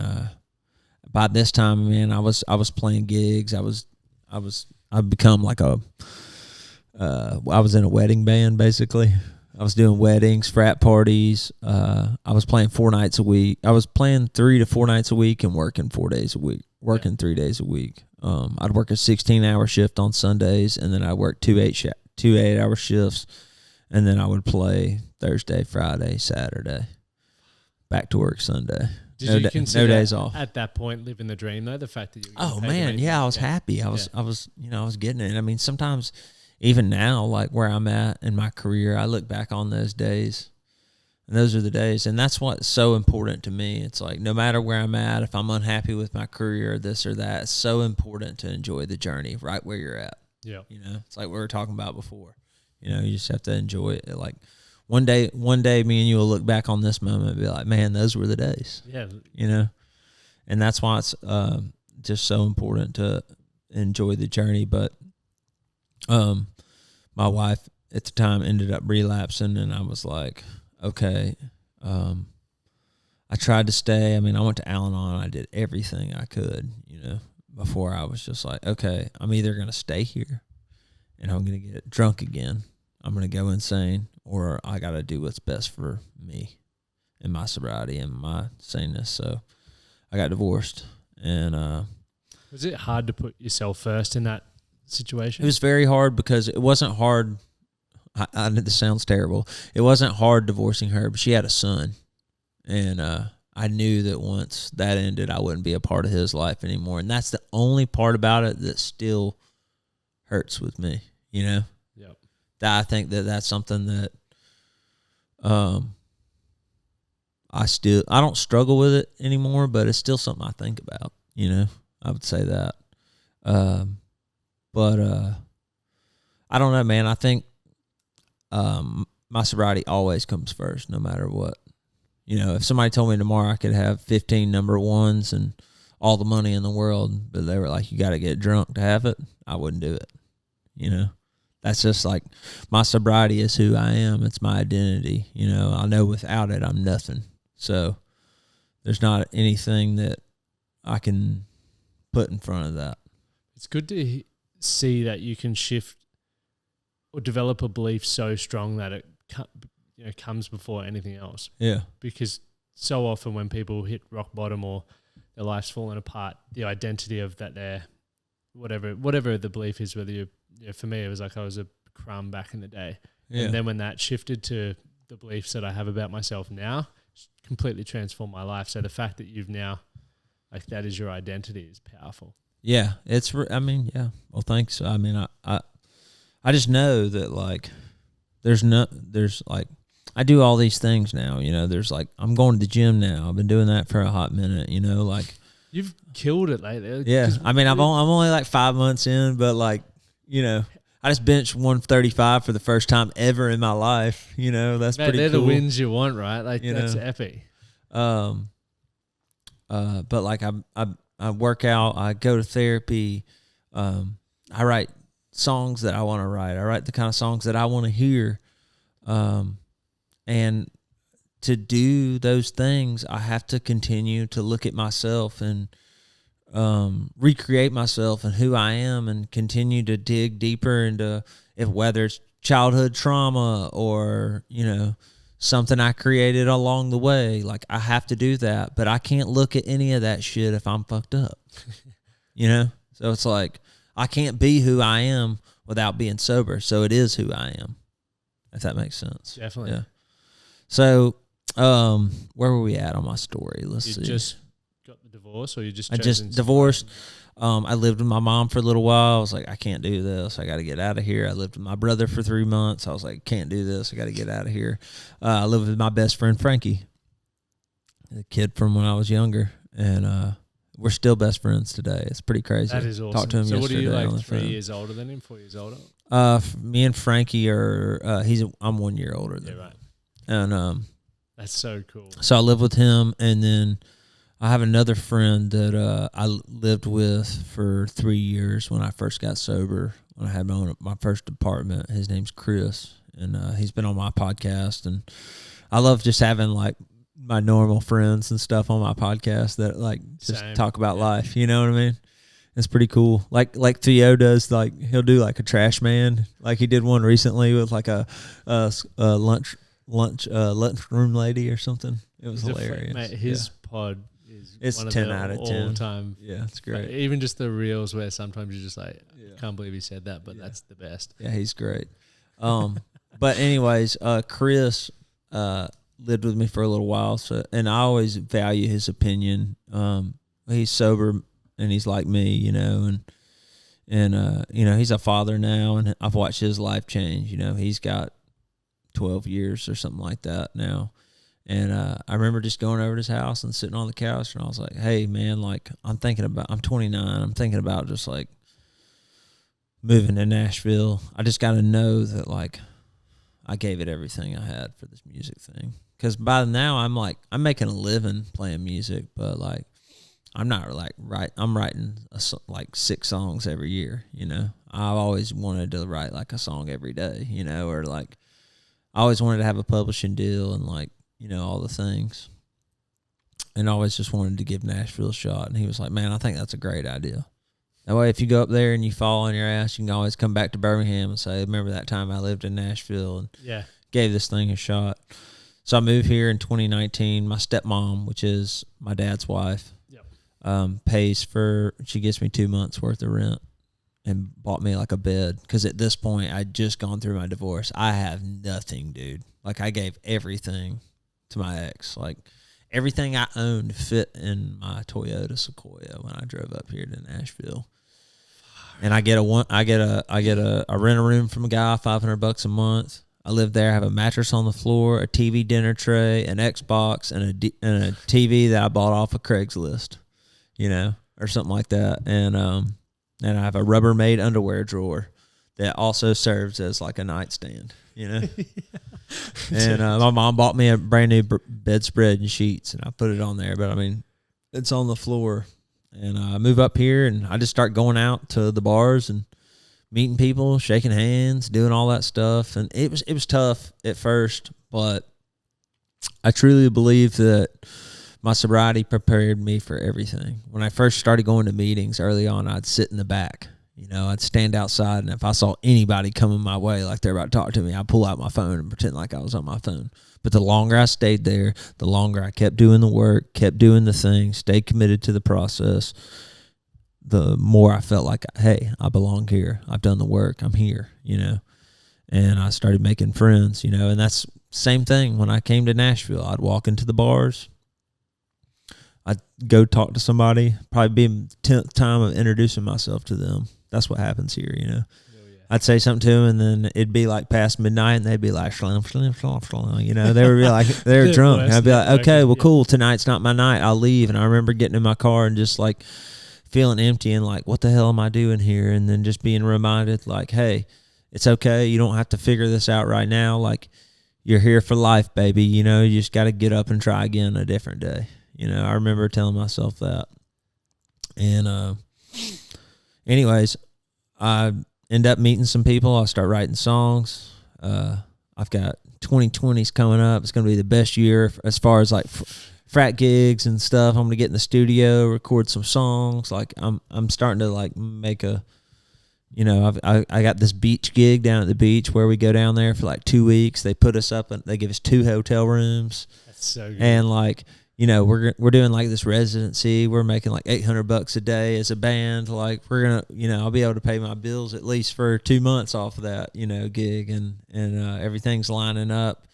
by this time, man, I was playing gigs. I've become like I was in a wedding band basically. I was doing weddings, frat parties. I was playing 4 nights a week. I was playing 3 to 4 nights a week and working 4 days a week, working 3 days a week. I'd work a 16-hour shift on Sundays, and then I worked two 8-hour shifts, and then I would play Thursday, Friday, Saturday, back to work Sunday. Did you consider no days off at that point living the dream though? The fact that you oh man, yeah, I was happy. I was I was getting it. I mean, sometimes even now, like where I'm at in my career, I look back on those days, And those are the days. And that's what's so important to me. It's like, no matter where I'm at, if I'm unhappy with my career or this or that, it's so important to enjoy the journey right where you're at. Yeah. You know, it's like we were talking about before. You know, you just have to enjoy it. Like one day, me and you will look back on this moment and be like, man, those were the days. Yeah. You know, and that's why it's just so important to enjoy the journey. But my wife at the time ended up relapsing, and I was like, okay. I tried to stay. I mean, I went to Al-Anon. I did everything I could, you know, before I was just like, okay, I'm either going to stay here and I'm going to get drunk again. I'm going to go insane, or I got to do what's best for me and my sobriety and my saneness. So I got divorced. And was it hard to put yourself first in that situation? It was very hard because it wasn't hard. I know this sounds terrible. It wasn't hard divorcing her, but she had a son. And I knew that once that ended, I wouldn't be a part of his life anymore. And that's the only part about it that still hurts with me, you know? Yep. That I think that that's something that I don't struggle with it anymore, but it's still something I think about, you know? I would say that. But I don't know, man. I think my sobriety always comes first, no matter what. You know, if somebody told me tomorrow I could have 15 number ones and all the money in the world, but they were like, you got to get drunk to have it, I wouldn't do it. You know, that's just like, my sobriety is who I am. It's my identity. You know, I know without it, I'm nothing. So there's not anything that I can put in front of that. It's good to see that you can shift or develop a belief so strong that it comes before anything else. Yeah. Because so often when people hit rock bottom or their life's falling apart, the identity of that they're whatever the belief is, whether for me it was like I was a crumb back in the day. Yeah. And then when that shifted to the beliefs that I have about myself now, completely transformed my life. So the fact that you've now, like, that is your identity is powerful. Yeah. Yeah. Well, thanks. I mean, I just know that, like, there's like, I do all these things now, you know, there's like, I'm going to the gym now. I've been doing that for a hot minute, you know, like. You've killed it lately. Yeah. I mean, I'm only like 5 months in, but, like, you know, I just benched 135 for the first time ever in my life. You know, that's pretty cool. They're the wins you want, right? Like, that's epic. But like, I work out, I go to therapy. I write songs that I want to write. I write the kind of songs that I want to hear. And to do those things, I have to continue to look at myself and recreate myself and who I am, and continue to dig deeper into whether it's childhood trauma or, you know, something I created along the way. Like, I have to do that, but I can't look at any of that shit if I'm fucked up, you know? So it's like, I can't be who I am without being sober. So it is who I am, if that makes sense. Definitely. Yeah. So, where were we at on my story? Let's see. You just got the divorce, or you just? I just divorced. I lived with my mom for a little while. I was like, I can't do this. I got to get out of here. I lived with my brother for 3 months. I was like, can't do this. I got to get out of here. I lived with my best friend, Frankie, the kid from when I was younger. And we're still best friends today. It's pretty crazy. That is awesome. Talked to him yesterday. So what are you, like 3 years older than him, 4 years older? Me and Frankie are, I'm 1 year older than him. Right. And that's so cool. So I live with him, and then I have another friend that I lived with for 3 years when I first got sober, when I had my first apartment. His name's Chris, and he's been on my podcast. And I love just having, like, my normal friends and stuff on my podcast that, like, just talk about life. You know what I mean? It's pretty cool. Like Theo does, like, he'll do like a trash man. Like, he did one recently with like a lunchroom lady or something. It was hilarious. Mate, his pod is one 10 of out of 10 all time. Yeah, it's great. Like, even just the reels where sometimes you're just like, can't believe he said that, but that's the best. Yeah, he's great. But anyways, Chris lived with me for a little while, and I always value his opinion. He's sober and he's like me, you know, and you know, he's a father now, and I've watched his life change. You know, he's got 12 years or something like that now. And I remember just going over to his house and sitting on the couch, and I was like, hey, man, like, I'm 29. I'm thinking about just, like, moving to Nashville. I just got to know that, like, I gave it everything I had for this music thing. Because by now, I'm making a living playing music, but, like, I'm not, like, I'm writing, like, 6 songs every year, you know. I've always wanted to write, like, a song every day, you know, or, like, I always wanted to have a publishing deal and, like, you know, all the things. And I always just wanted to give Nashville a shot. And he was like, man, I think that's a great idea. That way, if you go up there and you fall on your ass, you can always come back to Birmingham and say, remember that time I lived in Nashville and gave this thing a shot. So I moved here in 2019. My stepmom, which is my dad's wife, she gets me 2 months worth of rent and bought me like a bed. Because at this point, I'd just gone through my divorce. I have nothing, dude. Like, I gave everything to my ex. Like, everything I owned fit in my Toyota Sequoia when I drove up here to Nashville. And I rent a room from a guy, $500 a month. I live there. I have a mattress on the floor, a TV dinner tray, an Xbox, and a TV that I bought off of Craigslist, you know, or something like that. And I have a Rubbermaid underwear drawer that also serves as like a nightstand, you know. And my mom bought me a brand new bedspread and sheets, and I put it on there. But I mean, it's on the floor. And I move up here, and I just start going out to the bars and meeting people, shaking hands, doing all that stuff. And it was tough at first, but I truly believe that my sobriety prepared me for everything. When I first started going to meetings early on, I'd sit in the back. You know, I'd stand outside, and if I saw anybody coming my way like they're about to talk to me, I'd pull out my phone and pretend like I was on my phone. But the longer I stayed there, the longer I kept doing the work, kept doing the thing, stayed committed to the process, the more I felt like, hey, I belong here. I've done the work. I'm here, you know. And I started making friends, you know. And that's the same thing when I came to Nashville. I'd walk into the bars. I'd go talk to somebody, probably be the 10th time of introducing myself to them. That's what happens here, you know. I'd say something to them, and then it'd be like past midnight, and they'd be like, shlam, shlam, shlam, shlam, you know. They would be like, they're drunk. And I'd be like, okay, well, cool. Tonight's not my night. I'll leave. And I remember getting in my car and just like feeling empty and like, what the hell am I doing here? And then just being reminded, like, hey, it's okay. You don't have to figure this out right now. Like, you're here for life, baby. You know, you just got to get up and try again a different day. You know, I remember telling myself that. And anyways, I end up meeting some people. I start writing songs. I've got 2020s coming up. It's going to be the best year as far as like frat gigs and stuff. I'm going to get in the studio, record some songs. Like I'm starting to like make a, you know, I got this beach gig down at the beach where we go down there for like 2 weeks. They put us up and they give us 2 hotel rooms. That's so good. And like, you know, we're doing like this residency. We're making like $800 a day as a band. Like we're gonna, you know, I'll be able to pay my bills at least for 2 months off of that, you know, gig, and everything's lining up.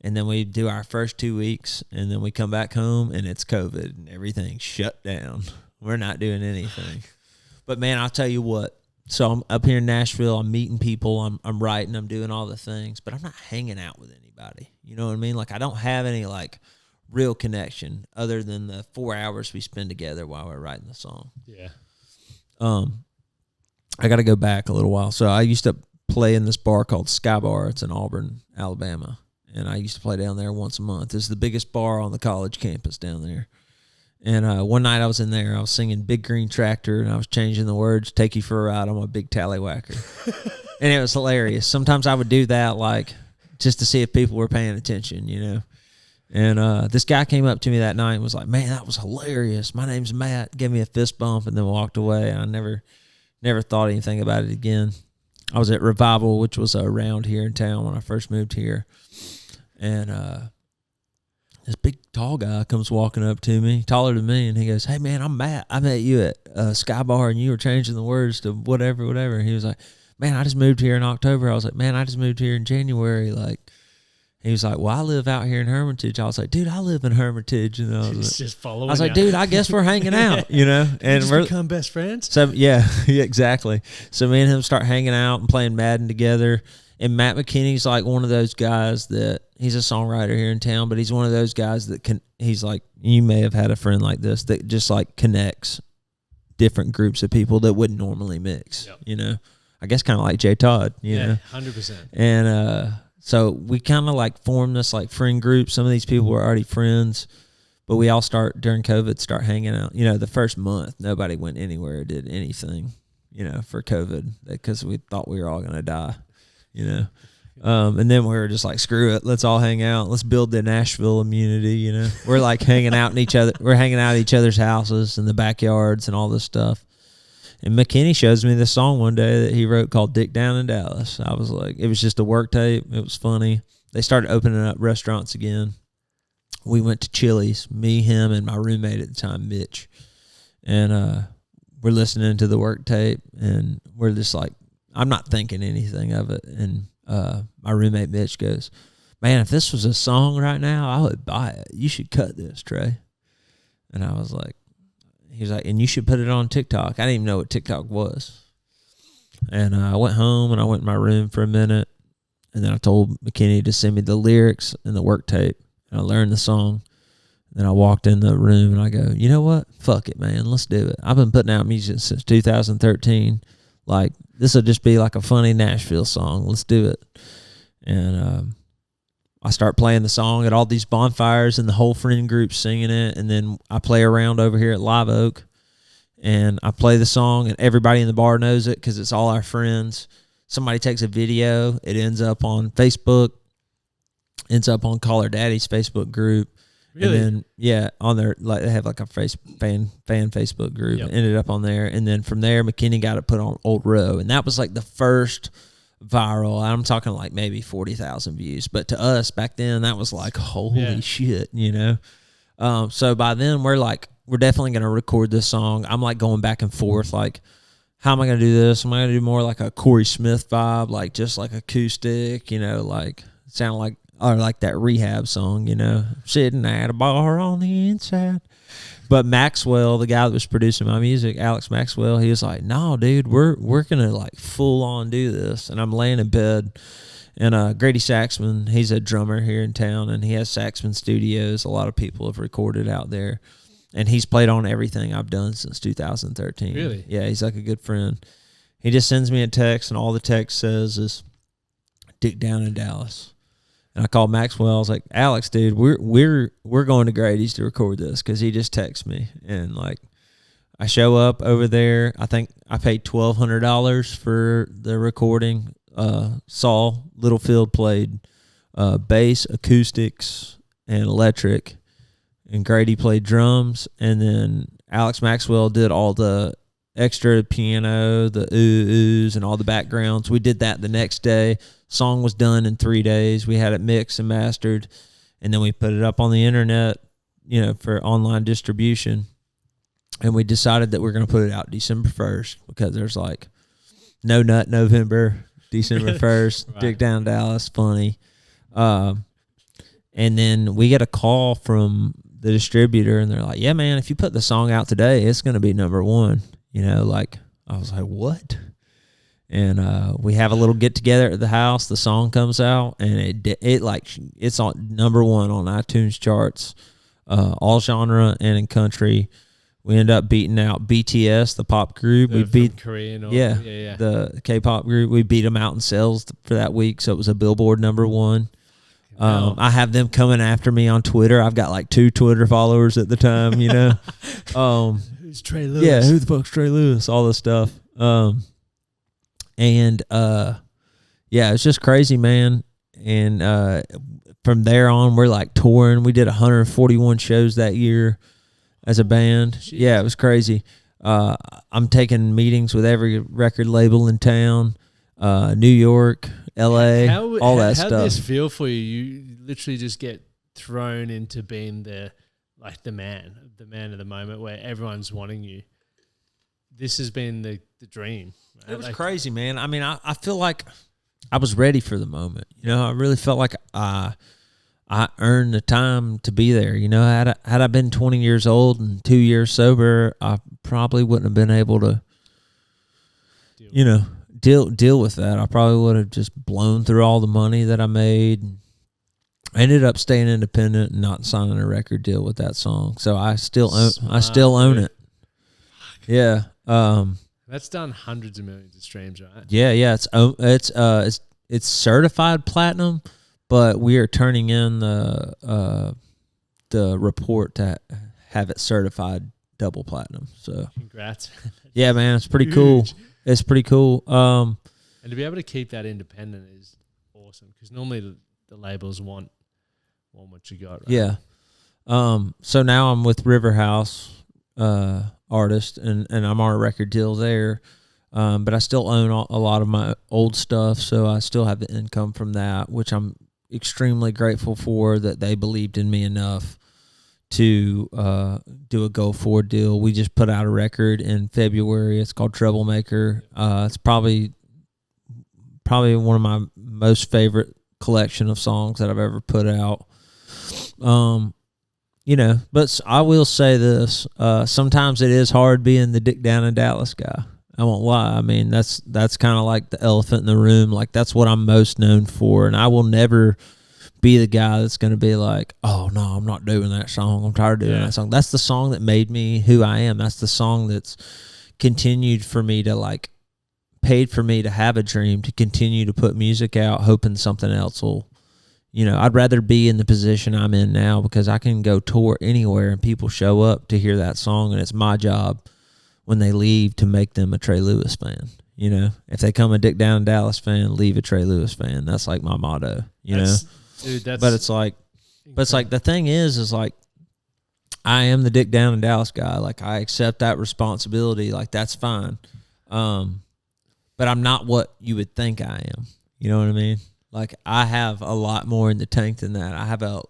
And then we do our first 2 weeks, and then we come back home, and it's COVID, and everything's shut down. We're not doing anything. But man, I'll tell you what. So I'm up here in Nashville. I'm meeting people. I'm writing. I'm doing all the things, but I'm not hanging out with anybody. You know what I mean? Like I don't have any like real connection other than the 4 hours we spend together while we're writing the song. Yeah. I got to go back a little while. So I used to play in this bar called Sky Bar. It's in Auburn, Alabama. And I used to play down there once a month. It's the biggest bar on the college campus down there. And one night I was in there. I was singing Big Green Tractor, and I was changing the words, take you for a ride on my big tallywhacker. And it was hilarious. Sometimes I would do that like just to see if people were paying attention, you know. And this guy came up to me that night and was like, man, that was hilarious. My name's Matt. Gave me a fist bump and then walked away. I never thought anything about it again. I was at Revival, which was around here in town when I first moved here. And this big tall guy comes walking up to me, taller than me, and he goes, hey, man, I'm Matt. I met you at Sky Bar, and you were changing the words to whatever. And he was like, man, I just moved here in October. I was like, man, I just moved here in January. Like, he was like, well, I live out here in Hermitage. I was like, dude, I live in Hermitage. And I was just following. I was like, dude, I guess we're hanging out, you know. And we're become best friends. So yeah, exactly. So me and him start hanging out and playing Madden together. And Matt McKinney's like one of those guys that he's a songwriter here in town, but he's one of those guys that he's like, you may have had a friend like this that just like connects different groups of people that wouldn't normally mix, you know? I guess kind of like Jay Todd, you know? 100%. And so we kind of like formed this like friend group. Some of these people were already friends, but we all during COVID, start hanging out. You know, the first month, nobody went anywhere or did anything, you know, for COVID because we thought we were all going to die, you know? And then we were just like, screw it. Let's all hang out. Let's build the Nashville immunity. You know, we're like hanging out we're hanging out at each other's houses in the backyards and all this stuff. And McKinney shows me this song one day that he wrote called Dick Down in Dallas. I was like, it was just a work tape. It was funny. They started opening up restaurants again. We went to Chili's, me, him, and my roommate at the time, Mitch. And we're listening to the work tape, and we're just like, I'm not thinking anything of it. And my roommate Mitch goes, man, if this was a song right now, I would buy it. You should cut this, Trey. And I was like, he's like, and you should put it on TikTok. I didn't even know what TikTok was. And I went home and I went in my room for a minute. And then I told McKinney to send me the lyrics and the work tape. And I learned the song. And then I walked in the room and I go, you know what? Fuck it, man. Let's do it. I've been putting out music since 2013. Like, this will just be like a funny Nashville song. Let's do it. And I start playing the song at all these bonfires and the whole friend group singing it. And then I play around over here at Live Oak. And I play the song and everybody in the bar knows it because it's all our friends. Somebody takes a video. It ends up on Facebook. Ends up on Call Her Daddy's Facebook group. Really? And then, on their, like, they have like a fan Facebook group. It ended up on there. And then from there, McKinney got it put on Old Row. And that was like the first viral. I'm talking like maybe 40,000 views. But to us back then, that was like, holy shit, you know? So by then, we're definitely going to record this song. I'm like going back and forth, like, how am I going to do this? Am I going to do more like a Corey Smith vibe, like just like acoustic, you know, like sound like, or like that Rehab song, you know, sitting at a bar on the inside. But Maxwell, the guy that was producing my music, Alex Maxwell, he was like, no, dude, we're going to like full on do this. And I'm laying in bed, and Grady Saxman, he's a drummer here in town, and he has Saxman Studios. A lot of people have recorded out there. And he's played on everything I've done since 2013. Really? Yeah, he's like a good friend. He just sends me a text, and all the text says is Dick Down in Dallas. And I called Maxwell. I was like, Alex, dude, we're going to Grady's to record this, because he just texted me. And like, I show up over there. I think I paid $1,200 for the recording. Saul Littlefield played bass, acoustics, and electric. And Grady played drums. And then Alex Maxwell did all the extra piano, the oohs, and all the backgrounds. We did that the next day. Song was done in 3 days. We had it mixed and mastered, and then we put it up on the internet, you know, for online distribution. And we decided that we're going to put it out December 1st, because there's like No Nut November, December 1st, right. Dick Down Dallas, funny. And then we get a call from the distributor, and they're like, yeah, man, if you put the song out today, it's going to be number one. You know, like, I was like, what? And we have a little get together at the house. The song comes out, and it's on number one on iTunes charts, all genre and in country. We end up beating out BTS, the pop group. We beat Korean, the K-pop group. We beat them out in sales for that week, so it was a Billboard number one. I have them coming after me on Twitter. I've got like 2 Twitter followers at the time, you know. Who's Trey Lewis? Yeah, who the fuck's Trey Lewis? All this stuff. It's just crazy, man. And from there on, we're like touring. We did 141 shows that year as a band. Jeez. Yeah, it was crazy. I'm taking meetings with every record label in town, New York, LA, all that stuff. How did this feel for you? You literally just get thrown into being the man of the moment, where everyone's wanting you. This has been the dream. Right? It was crazy, man. I mean, I feel like I was ready for the moment. You know, I really felt like I earned the time to be there. You know, had I been 20 years old and 2 years sober, I probably wouldn't have been able to, deal with that. I probably would have just blown through all the money that I made. I ended up staying independent and not signing a record deal with that song. So I still own it. Yeah. That's done hundreds of millions of streams, right? Yeah. It's certified platinum, but we are turning in the report to have it certified double platinum. So congrats. Yeah, man, it's pretty cool. It's pretty cool. And to be able to keep that independent is awesome, because normally the labels want what you got, right? Yeah. So now I'm with River House artist, and I'm on a record deal there. But I still own a lot of my old stuff, so I still have the income from that, which I'm extremely grateful for, that they believed in me enough to do a go forward deal. We just put out a record in February. It's called Troublemaker. It's probably one of my most favorite collection of songs that I've ever put out. But I will say this: sometimes it is hard being the Dick Down in Dallas guy. I won't lie. I mean, that's kind of like the elephant in the room. Like, that's what I'm most known for, and I will never be the guy that's going to be like, oh no, I'm not doing that song. I'm tired of doing that song. That's the song that made me who I am. That's the song that's continued for me to, like, paid for me to have a dream, to continue to put music out, hoping something else will, I'd rather be in the position I'm in now, because I can go tour anywhere and people show up to hear that song, and it's my job when they leave to make them a Trey Lewis fan. If they come a Dick Down in Dallas fan, leave a Trey Lewis fan. That's like my motto, Dude, but it's like the thing is like, I am the Dick Down in Dallas guy. Like, I accept that responsibility. Like, that's fine. But I'm not what you would think I am. You know what I mean? Like, I have a lot more in the tank than that. I have a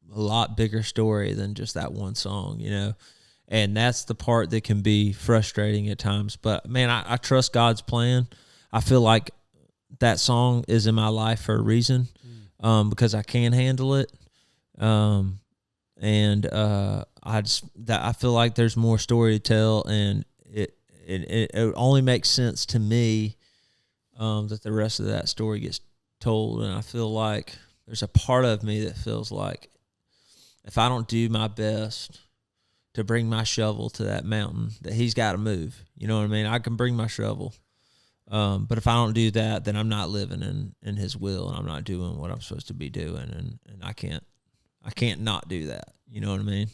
lot bigger story than just that one song, and that's the part that can be frustrating at times. But man, I trust God's plan. I feel like that song is in my life for a reason. Because I can handle it, I feel like there's more story to tell, and it only makes sense to me that the rest of that story gets told. And I feel like there's a part of me that feels like if I don't do my best to bring my shovel to that mountain, that he's got to move. You know what I mean? I can bring my shovel. But if I don't do that, then I'm not living in his will, and I'm not doing what I'm supposed to be doing, and I can't not do that. You know what I mean?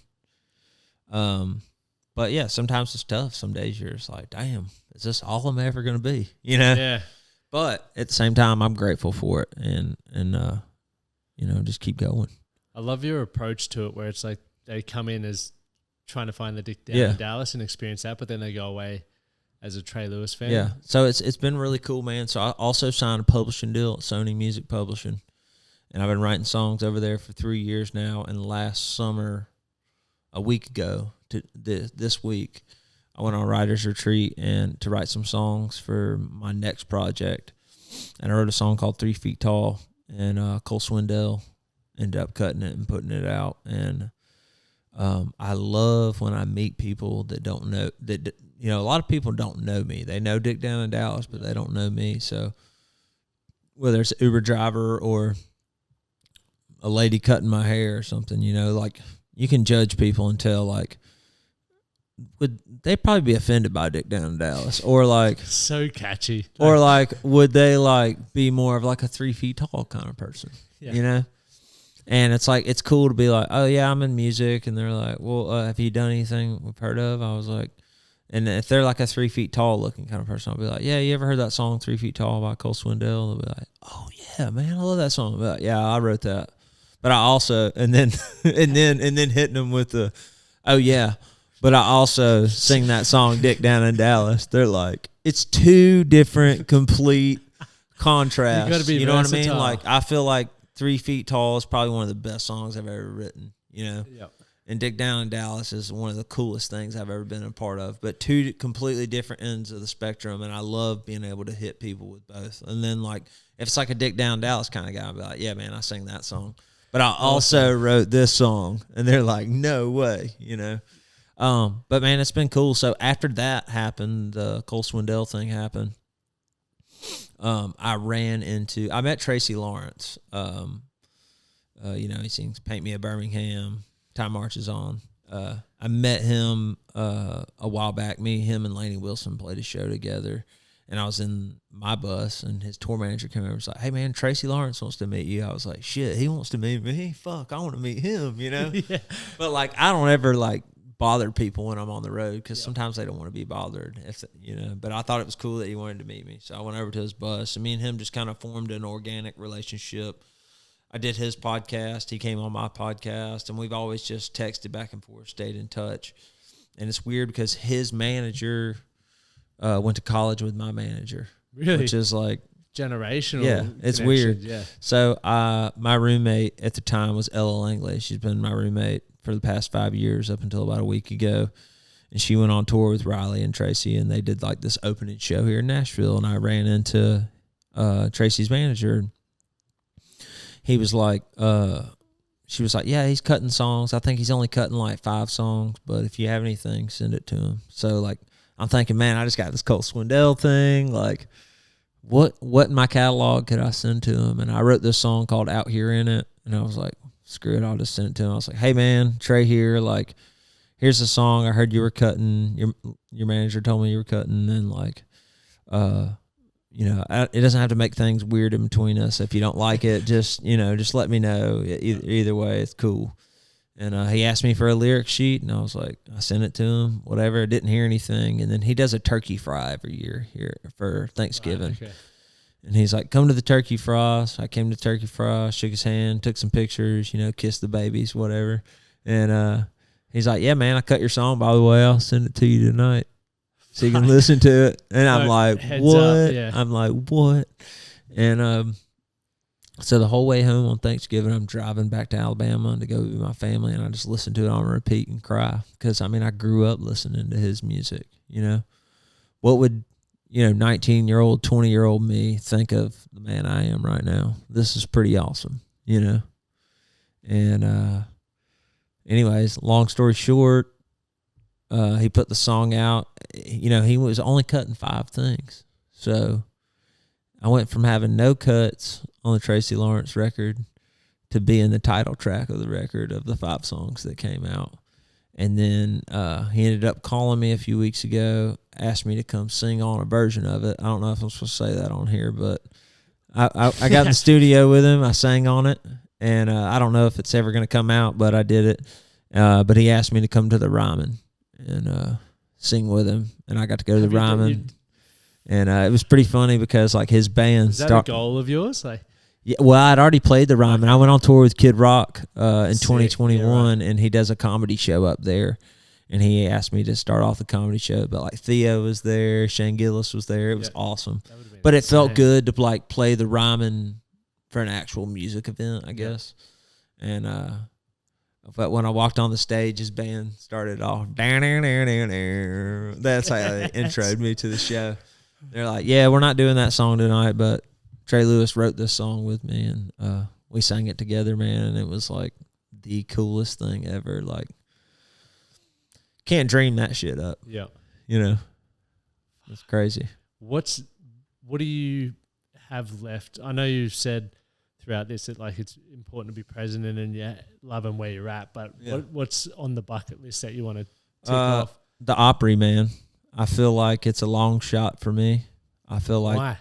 But yeah, sometimes it's tough. Some days you're just like, damn, is this all I'm ever going to be? Yeah. But at the same time, I'm grateful for it, and just keep going. I love your approach to it, where it's like they come in as trying to find the Dick Down in Dallas and experience that, but then they go away as a Trey Lewis fan. Yeah, so it's been really cool, man. So I also signed a publishing deal at Sony Music Publishing, and I've been writing songs over there for 3 years now. And last summer, a week ago to this week, I went on a writer's retreat and to write some songs for my next project. And I wrote a song called 3 Feet Tall, and Cole Swindell ended up cutting it and putting it out. And I love when I meet people that don't know that. A lot of people don't know me. They know Dick Down in Dallas, but they don't know me. So whether it's an Uber driver or a lady cutting my hair or something, like, you can judge people and tell, like, would they probably be offended by Dick Down in Dallas, or like so catchy, or like would they like be more of like a 3 feet tall kind of person, And it's like, it's cool to be like, oh yeah, I'm in music, and they're like, well, have you done anything we've heard of? I was like. And if they're like a 3 feet tall looking kind of person, I'll be like, yeah, you ever heard that song 3 Feet Tall by Cole Swindell? They'll be like, oh yeah, man, I love that song. I'll be like, yeah, I wrote that. But I also, and then hitting them with the, oh yeah, but I also sing that song Dick Down in Dallas. They're like, it's two different complete contrasts. You gotta be know versatile. What I mean? Like, I feel like 3 Feet Tall is probably one of the best songs I've ever written, Yep. And Dick Down in Dallas is one of the coolest things I've ever been a part of. But two completely different ends of the spectrum, and I love being able to hit people with both. And then, like, if it's like a Dick Down in Dallas kind of guy, I'll be like, yeah, man, I sang that song. But I also wrote this song, and they're like, no way, But, man, it's been cool. So after that happened, the Cole Swindell thing happened. I met Tracy Lawrence. He sings "Paint Me a Birmingham," "Time Marches On." I met him a while back. Him, and Lainey Wilson played a show together, and I was in my bus, and his tour manager came over and was like, "Hey, man, Tracy Lawrence wants to meet you." I was like, "Shit, he wants to meet me? Fuck, I want to meet him," Yeah. But, I don't ever, bother people when I'm on the road because sometimes they don't want to be bothered, but I thought it was cool that he wanted to meet me. So I went over to his bus, and me and him just kind of formed an organic relationship. I did his podcast. He came on my podcast, and we've always just texted back and forth, stayed in touch. And it's weird because his manager went to college with my manager. Really? Which is generational. Yeah, it's weird. Yeah. So my roommate at the time was Ella Langley. She's been my roommate for the past 5 years up until about a week ago. And she went on tour with Riley and Tracy, and they did this opening show here in Nashville. And I ran into Tracy's manager. He was she was like, "Yeah, he's cutting songs. I think he's only cutting 5 songs, but if you have anything, send it to him." So I'm thinking, man, I just got this Cole Swindell thing. What in my catalog could I send to him? And I wrote this song called "Out Here in It," and I was like, screw it, I'll just send it to him. I was like, "Hey, man, Trey here. Here's the song. I heard you were cutting. Your manager told me you were cutting, and it doesn't have to make things weird in between us. If you don't like it, just let me know. Either way, it's cool." And he asked me for a lyric sheet, and I sent it to him, whatever. I didn't hear anything. And then he does a turkey fry every year here for Thanksgiving. Right, okay. And he's like, "Come to the turkey fry." So I came to turkey fry, shook his hand, took some pictures, kissed the babies, whatever. And he's like, "Yeah, man, I cut your song, by the way. I'll send it to you tonight so you can listen to it." And I'm like, "What?" Up, yeah. I'm like, "What?" And so the whole way home on Thanksgiving, I'm driving back to Alabama to go with my family, and I just listen to it on repeat and cry because, I grew up listening to his music, What would, 19-year-old, 20-year-old me think of the man I am right now? This is pretty awesome, And anyways, long story short, he put the song out. He was only cutting 5 things. So I went from having no cuts on the Tracy Lawrence record to being the title track of the record of the 5 songs that came out. And then he ended up calling me a few weeks ago, asked me to come sing on a version of it. I don't know if I'm supposed to say that on here, but I got in the studio with him. I sang on it. And I don't know if it's ever going to come out, but I did it. But he asked me to come to the Ryman and sing with him. And I got to go to the Ryman. And it was pretty funny because his band. Is that a goal of yours? Yeah, well, I'd already played the Ryman. I went on tour with Kid Rock in Sick. 2021, Yeah, right. and he does a comedy show up there. And he asked me to start off the comedy show. But Theo was there, Shane Gillis was there. It was awesome. But it felt good to play the Ryman for an actual music event, I guess. And but when I walked on the stage, his band started off. That's how they introed me to the show. They're like, "Yeah, we're not doing that song tonight, but Trey Lewis wrote this song with me, and we sang it together, man." And it was the coolest thing ever. Can't dream that shit up. Yeah. It's crazy. What do you have left? I know you've said throughout this that it's important to be present and loving where you're at, but what's on the bucket list that you want to tick off? The Opry, man. I feel like it's a long shot for me. I feel like Why?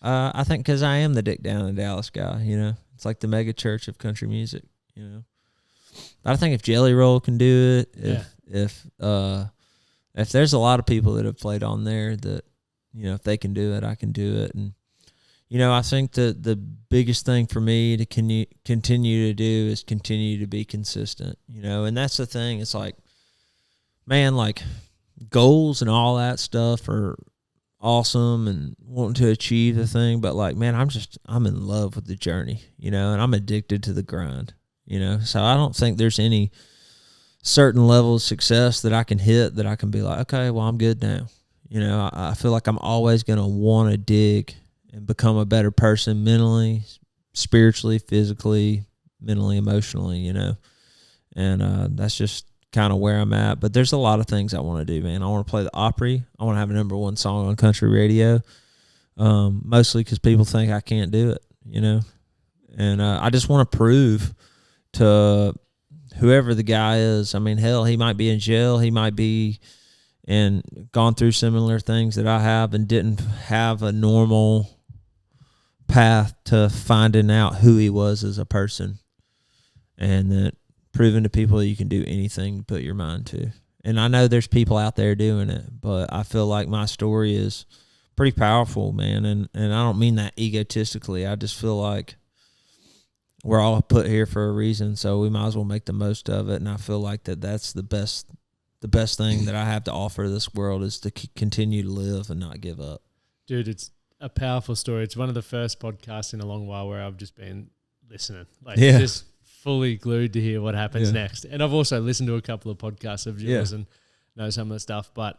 I think because I am the Dick Down in Dallas guy. It's like the mega church of country music. But I think if Jelly Roll can do it, if there's a lot of people that have played on there that if they can do it, I can do it. And I think that the biggest thing for me to continue to do is continue to be consistent. And that's the thing. It's man, goals and all that stuff are awesome and wanting to achieve the thing, but man, I'm in love with the journey, and I'm addicted to the grind, so I don't think there's any certain level of success that I can hit that I can be like, okay, well, I'm good now. I feel like I'm always going to want to dig and become a better person mentally, spiritually, physically, mentally, emotionally, and that's just kind of where I'm at. But there's a lot of things I want to do, man. I want to play the Opry. I want to have a #1 song on country radio. mostly because people think I can't do it, you know. And I just want to prove to whoever the guy is. I mean, hell, he might be in jail. He might be gone through similar things that I have and didn't have a normal path to finding out who he was as a person. And that proving to people that you can do anything you put your mind to. And I know there's people out there doing it, but I feel like my story is pretty powerful, man. And I don't mean that egotistically. I just feel like we're all put here for a reason, so we might as well make the most of it. And I feel like that's the best thing that I have to offer this world is to continue to live and not give up. Dude, it's a powerful story. It's one of the first podcasts in a long while where I've just been listening, just fully glued to hear what happens next. And I've also listened to a couple of podcasts of yours and know some of the stuff. But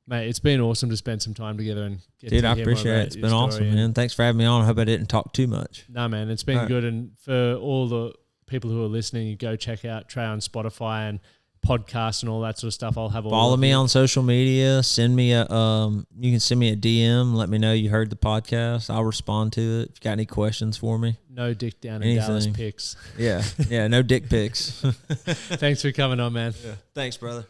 mate, it's been awesome to spend some time together and get to hear I appreciate it. It's been awesome, man. Thanks for having me on. I hope I didn't talk too much. No, man, it's been good. And for all the people who are listening, you go check out Trey on Spotify and podcasts and all that sort of stuff. I'll have follow me on social media. Send me you can send me a DM. Let me know you heard the podcast. I'll respond to it. If you got any questions for me. No dick down in Dallas pics. Yeah, no dick pics. Thanks for coming on, man. Yeah. Thanks, brother.